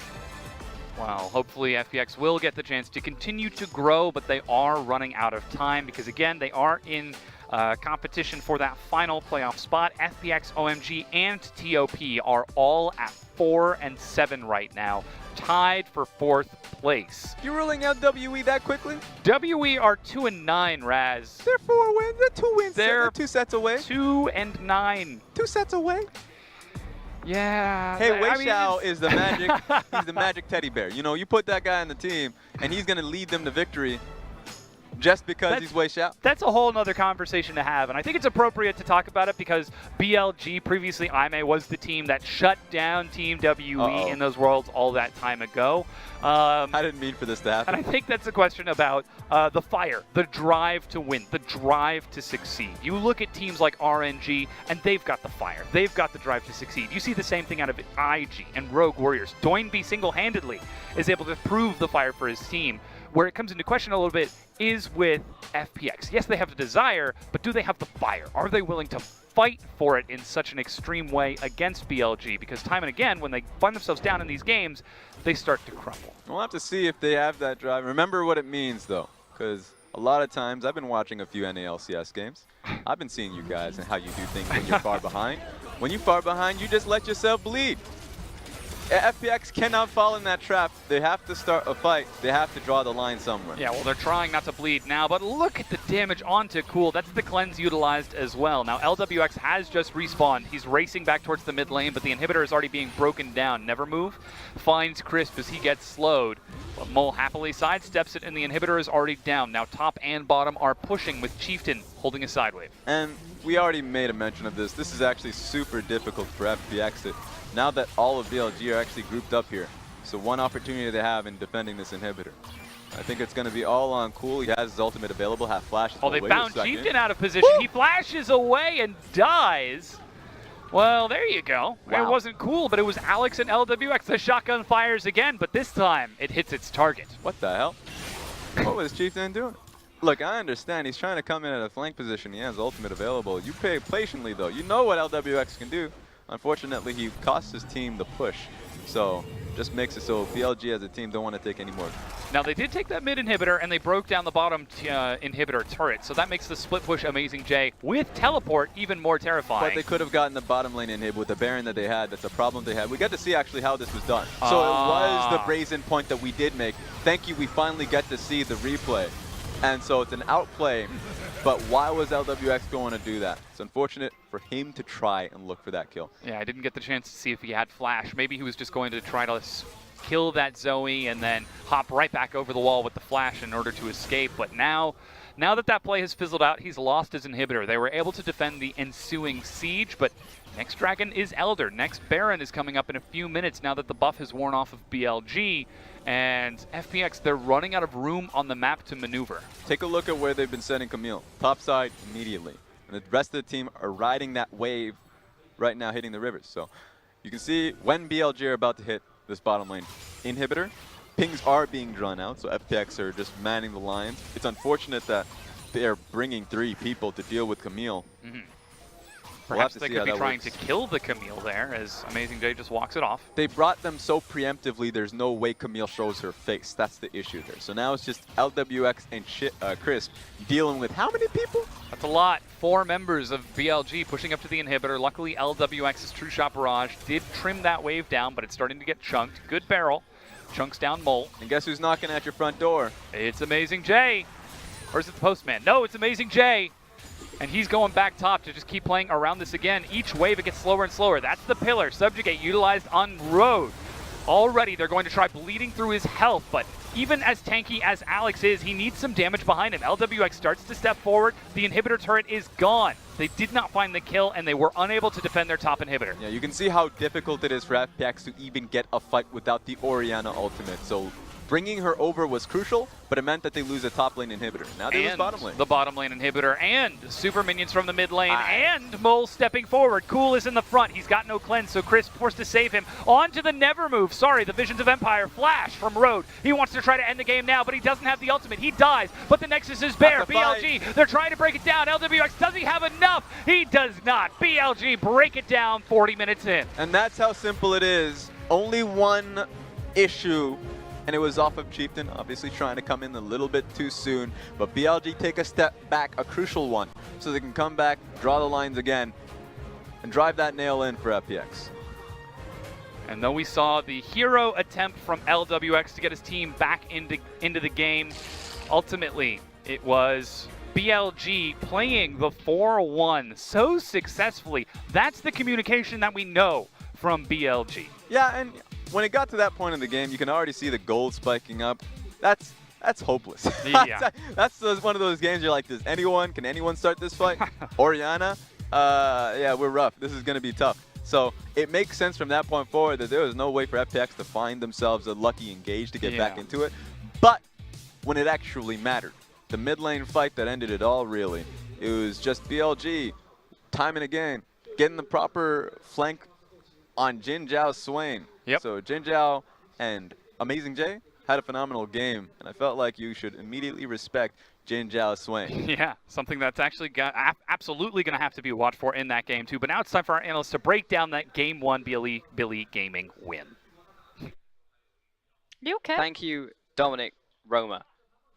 Well, hopefully FPX will get the chance to continue to grow, but they are running out of time because, again, they are in competition for that final playoff spot. FPX, OMG, and TOP are all at 4 and 7 right now, tied for 4th place. You're ruling out WE that quickly? WE are 2 and 9, Raz. They're 4 wins. They're 2 wins. They're 2 sets away. 2 and 9. 2 sets away. Yeah. Hey, Wei Xiao is the magic. He's the magic teddy bear. You know, you put that guy on the team, and he's going to lead them to victory just because he's Wei Xiao. That's a whole nother conversation to have, and I think it's appropriate to talk about it because BLG, previously IME, was the team that shut down Team WE in those Worlds all that time ago. I didn't mean for this to happen. And I think that's a question about the fire, the drive to win, the drive to succeed. You look at teams like RNG, and they've got the fire. They've got the drive to succeed. You see the same thing out of IG and Rogue Warriors. Doinby single-handedly is able to prove the fire for his team. Where it comes into question a little bit is with FPX. Yes, they have the desire, but do they have the fire? Are they willing to fight for it in such an extreme way against BLG? Because time and again, when they find themselves down in these games, they start to crumble. We'll have to see if they have that drive. Remember what it means, though, because a lot of times, I've been watching a few NALCS games. I've been seeing you guys and how you do things when you're far behind. When you're far behind, you just let yourself bleed. FPX cannot fall in that trap. They have to start a fight. They have to draw the line somewhere. Yeah, well, they're trying not to bleed now, but look at the damage onto Cool. That's the cleanse utilized as well. Now, LWX has just respawned. He's racing back towards the mid lane, but the inhibitor is already being broken down. Never move. Finds Crisp as he gets slowed. But Mole happily sidesteps it, and the inhibitor is already down. Now, top and bottom are pushing with Chieftain holding a side wave. And we already made a mention of this. This is actually super difficult for FPX. Now that all of BLG are actually grouped up here. So one opportunity they have in defending this inhibitor. I think it's going to be all on Cool. He has his ultimate available, half flash. Oh, they found Chieftain out of position. Woo! He flashes away and dies. Well, there you go. Wow. It wasn't Cool, but it was Alex and LWX. The shotgun fires again, but this time it hits its target. What the hell? What was Chieftain doing? Look, I understand. He's trying to come in at a flank position. He has ultimate available. You pay patiently, though. You know what LWX can do. Unfortunately, he cost his team the push. So just makes it so BLG as a team don't want to take any more. Now, they did take that mid inhibitor, and they broke down the bottom inhibitor turret. So that makes the split push Amazing J with teleport even more terrifying. But they could have gotten the bottom lane inhib with the Baron that they had. That's a problem they had. We got to see actually how this was done. So it was the brazen point that we did make. Thank you. We finally get to see the replay. And so it's an outplay. But why was LWX going to do that? It's unfortunate for him to try and look for that kill. Yeah, I didn't get the chance to see if he had flash. Maybe he was just going to try to kill that Zoe and then hop right back over the wall with the flash in order to escape. But now Now that that play has fizzled out, he's lost his inhibitor. They were able to defend the ensuing siege, but next dragon is Elder. Next Baron is coming up in a few minutes now that the buff has worn off of BLG. And FPX, they're running out of room on the map to maneuver. Take a look at where they've been sending Camille. Top side immediately. And the rest of the team are riding that wave right now, hitting the rivers. So you can see when BLG are about to hit this bottom lane inhibitor, pings are being drawn out, so FPX are just manning the lines. It's unfortunate that they're bringing 3 people to deal with Camille. Perhaps they could be trying to kill the Camille there as Amazing J just walks it off. They brought them so preemptively, there's no way Camille shows her face. That's the issue there. So now it's just LWX and Crisp dealing with how many people? That's a lot. 4 members of BLG pushing up to the inhibitor. Luckily, LWX's True Shot Barrage did trim that wave down, but it's starting to get chunked. Good barrel. Chunks down Mole. And guess who's knocking at your front door? It's Amazing J. Or is it the Postman? No, it's Amazing J. And he's going back top to just keep playing around this again. Each wave, it gets slower and slower. That's the pillar. Subjugate utilized on Road. Already, they're going to try bleeding through his health, but even as tanky as Alex is, he needs some damage behind him. LWX starts to step forward. The inhibitor turret is gone. They did not find the kill, and they were unable to defend their top inhibitor. Yeah, you can see how difficult it is for FPX to even get a fight without the Orianna ultimate. So bringing her over was crucial, but it meant that they lose a top lane inhibitor. Now they lose bottom lane. The bottom lane inhibitor and super minions from the mid lane and Mole stepping forward. Cool is in the front. He's got no cleanse, so Chris forced to save him. On to the never move. Sorry, the Visions of Empire. Flash from Road. He wants to try to end the game now, but he doesn't have the ultimate. He dies, but the Nexus is bare. BLG, they're trying to break it down. LWX, does he have enough? He does not. BLG break it down 40 minutes in. And that's how simple it is. Only one issue, and it was off of Chieftain, obviously trying to come in a little bit too soon. But BLG take a step back, a crucial one, so they can come back, draw the lines again, and drive that nail in for FPX. And though we saw the hero attempt from LWX to get his team back into the game, ultimately it was BLG playing the 4-1 so successfully. That's the communication that we know from BLG. Yeah, and when it got to that point in the game, you can already see the gold spiking up. That's hopeless. Yeah. That's one of those games you're like, can anyone start this fight? Orianna? Yeah, we're rough. This is going to be tough. So it makes sense from that point forward that there was no way for FPX to find themselves a lucky engage to get back into it. But when it actually mattered, the mid lane fight that ended it all, really, it was just BLG, time and again, getting the proper flank on Jin Zhao's Swain. Yep. So Jin Zhao and Amazing J had a phenomenal game, and I felt like you should immediately respect Jin Zhao's Swain. Yeah, something that's actually absolutely going to have to be watched for in that game too. But now it's time for our analysts to break down that Game 1 Bilibili Gaming win. You okay? Thank you, Dominic Roma,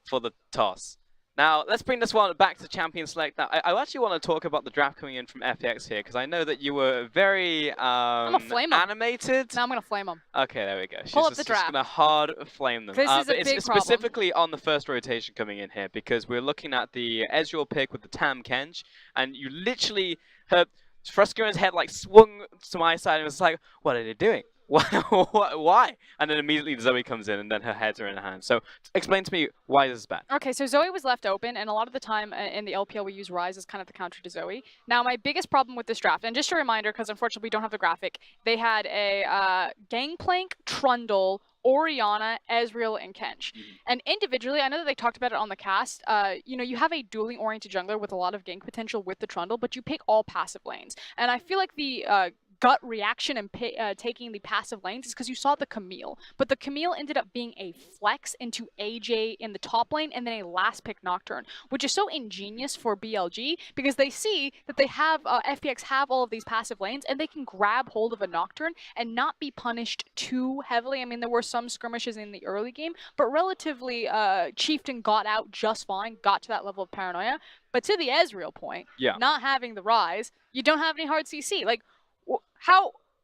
for the toss. Now, let's bring this one back to Champion Select. Now, I actually want to talk about the draft coming in from FPX here, because I know that you were very animated. No, I'm going to flame them. Okay, there we go. Pull up the draft. She's going to hard flame them. This is a big it's problem. specifically on the first rotation coming in here, because we're looking at the Ezreal pick with the Tam Kench, and you literally, her Fruskern's head like swung to my side and was like, what are they doing? Why? And then immediately Zoe comes in and then her heads are in her hands. So explain to me why this is bad. Okay, so Zoe was left open, and a lot of the time in the LPL we use Ryze as kind of the counter to Zoe. Now, my biggest problem with this draft, and just a reminder, because unfortunately we don't have the graphic, they had a Gangplank, Trundle, Orianna, Ezreal, and Kench. And individually, I know that they talked about it on the cast, you know, you have a dueling oriented jungler with a lot of gank potential with the Trundle, but you pick all passive lanes. And I feel like the gut reaction and taking the passive lanes is because you saw the Camille. But the Camille ended up being a flex into AJ in the top lane and then a last pick Nocturne, which is so ingenious for BLG because they see that they have, FPX have all of these passive lanes and they can grab hold of a Nocturne and not be punished too heavily. I mean, there were some skirmishes in the early game, but relatively Chieftain got out just fine, got to that level of paranoia. But to the Ezreal point, not having the Ryze, you don't have any hard CC. Like,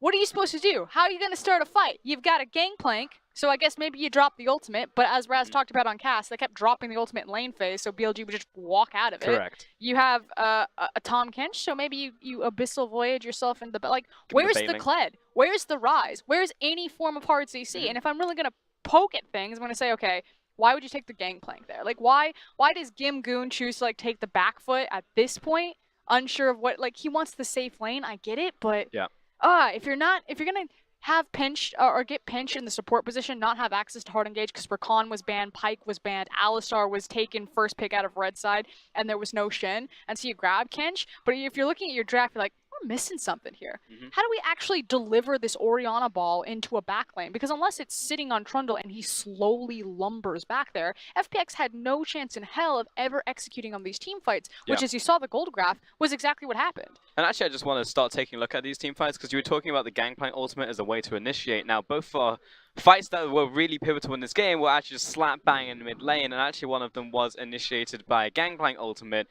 what are you supposed to do? How are you going to start a fight? You've got a Gangplank, so I guess maybe you drop the ultimate, but as Raz talked about on cast, they kept dropping the ultimate in lane phase, so BLG would just walk out of it. Correct. You have a Tom Kench, so maybe you Abyssal Voyage yourself into the... Like, where's the Kled? Where's the Ryze? Where's any form of hard CC? And if I'm really going to poke at things, I'm going to say, okay, why would you take the Gangplank there? Like, why does Gimgoon choose to like take the back foot at this point? Unsure of what, like, he wants the safe lane. I get it, but Yeah. if you're gonna have pinched or get pinched in the support position, not have access to hard engage because Rakan was banned, Pyke was banned, Alistar was taken first pick out of red side, and there was no Shen, and so you grab Kench. But if you're looking at your draft, you're like, we're missing something here. How do we actually deliver this Orianna ball into a back lane? Because unless it's sitting on Trundle and he slowly lumbers back there, FPX had no chance in hell of ever executing on these team fights, which, as you saw the gold graph, was exactly what happened. And actually, I just want to start taking a look at these team fights because you were talking about the Gangplank ultimate as a way to initiate. Now, both for fights that were really pivotal in this game were actually just slap bang in mid lane, and actually one of them was initiated by a Gangplank ultimate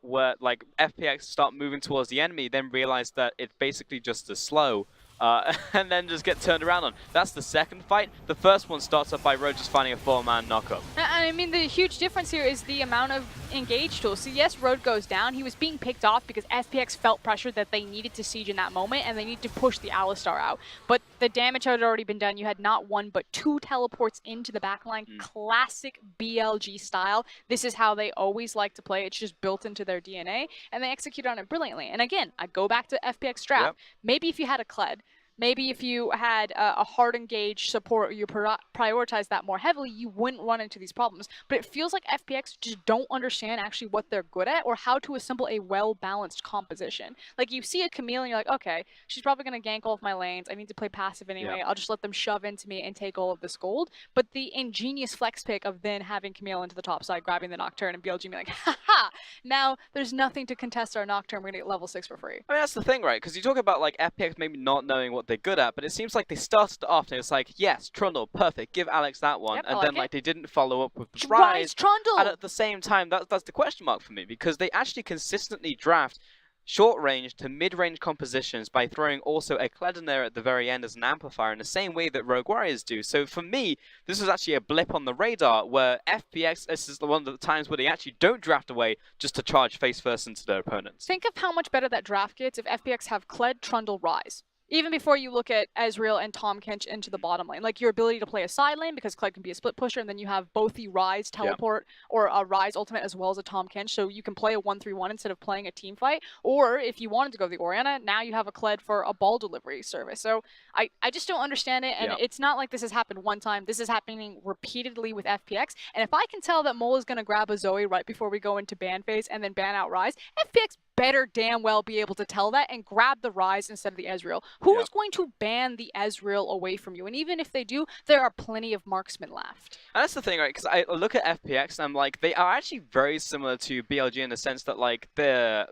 where like FPX start moving towards the enemy, then realize that it's basically just a slow. And then just get turned around on. That's the second fight. The first one starts off by Road just finding a 4-man knockup. I mean, the huge difference here is the amount of engage tools. So yes, Road goes down. He was being picked off because FPX felt pressure that they needed to siege in that moment, and they need to push the Alistar out. But the damage had already been done. You had not one, but 2 teleports into the backline. Classic BLG style. This is how they always like to play. It's just built into their DNA, and they execute on it brilliantly. And again, I go back to FPX draft. Maybe if you had a Kled, maybe if you had a hard engage support, or you prioritize that more heavily, you wouldn't run into these problems. But it feels like FPX just don't understand actually what they're good at or how to assemble a well-balanced composition. Like, you see a Camille and you're like, okay, she's probably going to gank all of my lanes. I need to play passive anyway. I'll just let them shove into me and take all of this gold. But the ingenious flex pick of then having Camille into the top side, grabbing the Nocturne, and BLG being like, haha, now there's nothing to contest our Nocturne. We're going to get level 6 for free. I mean, that's the thing, right? Because you talk about like FPX maybe not knowing what they're good at, but it seems like they started off and it's like, yes, Trundle, perfect, give Alex that one, and then like they didn't follow up with the Rise Trundle. And at the same time, that's the question mark for me, because they actually consistently draft short range to mid range compositions by throwing also a Kled in there at the very end as an amplifier in the same way that Rogue Warriors do. So for me, this was actually a blip on the radar where FPX, this is one of the times where they actually don't draft away just to charge face first into their opponents. Think of how much better that draft gets if FPX have Kled, Trundle, Rise. Even before you look at Ezreal and Tahm Kench into the bottom lane. Like, your ability to play a side lane, because Kled can be a split pusher, and then you have both the Rise teleport or a Rise ultimate as well as a Tahm Kench, so you can play a 1-3-1 instead of playing a team fight. Or, if you wanted to go the Orianna, now you have a Kled for a ball delivery service. So, I just don't understand it, and it's not like this has happened one time. This is happening repeatedly with FPX, and if I can tell that Mole is going to grab a Zoe right before we go into ban phase and then ban out Rise, FPX better damn well be able to tell that and grab the Rise instead of the Ezreal. Who's going to ban the Ezreal away from you? And even if they do, there are plenty of marksmen left. And that's the thing, right? Because I look at FPX and I'm like, they are actually very similar to BLG in the sense that like they're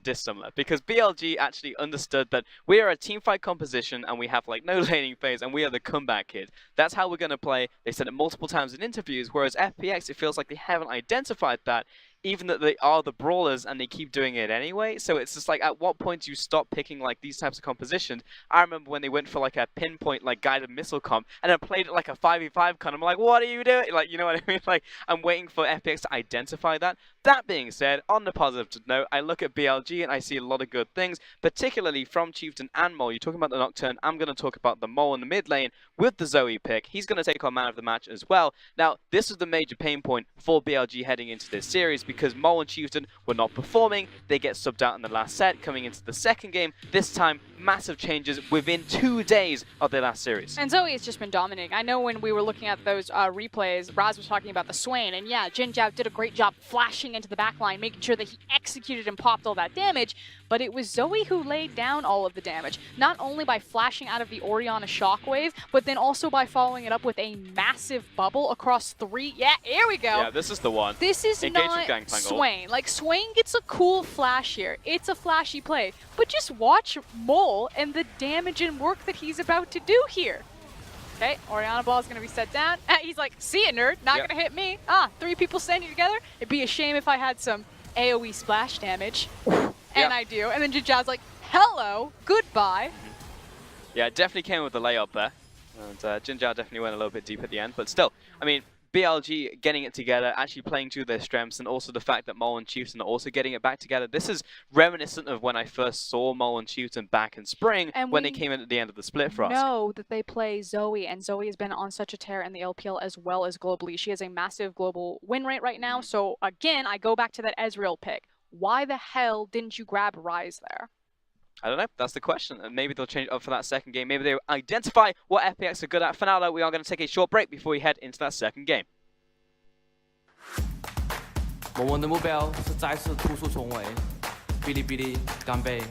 dissimilar, because BLG actually understood that we are a teamfight composition and we have like no laning phase and we are the comeback kid. That's how we're going to play. They said it multiple times in interviews, whereas FPX, it feels like they haven't identified that, even that they are the brawlers and they keep doing it anyway. So it's just like, at what point do you stop picking like these types of compositions? I remember when they went for like a pinpoint like guided missile comp and then played it like a 5v5 con. I'm like, what are you doing? Like, you know what I mean? Like, I'm waiting for FPX to identify that. That being said, on the positive note, I look at BLG and I see a lot of good things, particularly from Chieftain and Mole. You're talking about the Nocturne. I'm going to talk about the Mole in the mid lane with the Zoe pick. He's going to take on man of the match as well. Now, this is the major pain point for BLG heading into this series, because Mole and Chieftain were not performing. They get subbed out in the last set, coming into the second game. This time, massive changes within 2 days of their last series. And Zoe has just been dominating. I know when we were looking at those replays, Raz was talking about the Swain, and yeah, Jin Jiao did a great job flashing into the backline, making sure that he executed and popped all that damage, but it was Zoe who laid down all of the damage, not only by flashing out of the Orianna shockwave, but then also by following it up with a massive bubble across 3. Yeah, here we go. Yeah, this is the one. This is not Swain. Like, Swain gets a cool flash here. It's a flashy play, but just watch Mole and the damage and work that he's about to do here. Okay, Orianna ball is going to be set down. He's like, see ya, nerd. Not going to hit me. 3 people standing together. It'd be a shame if I had some AoE splash damage. And I do. And then Jin Jiao's like, hello, goodbye. Yeah, it definitely came with the layup there. And Jin Jiao definitely went a little bit deep at the end. But still, I mean, BLG getting it together, actually playing to their strengths, and also the fact that Mole and Chieftain are also getting it back together. This is reminiscent of when I first saw Mole and Chieftain back in spring, And when they came in at the end of the split for us. Know that they play Zoe, and Zoe has been on such a tear in the LPL as well as globally. She has a massive global win rate right now. So again, I go back to that Ezreal pick. Why the hell didn't you grab Ryze there? I don't know. That's the question. And maybe they'll change it up for that second game. Maybe they identify what FPX are good at. For now, though, we are going to take a short break before we head into that second game. 我们的目标是再次突出重围，哔哩哔哩干杯！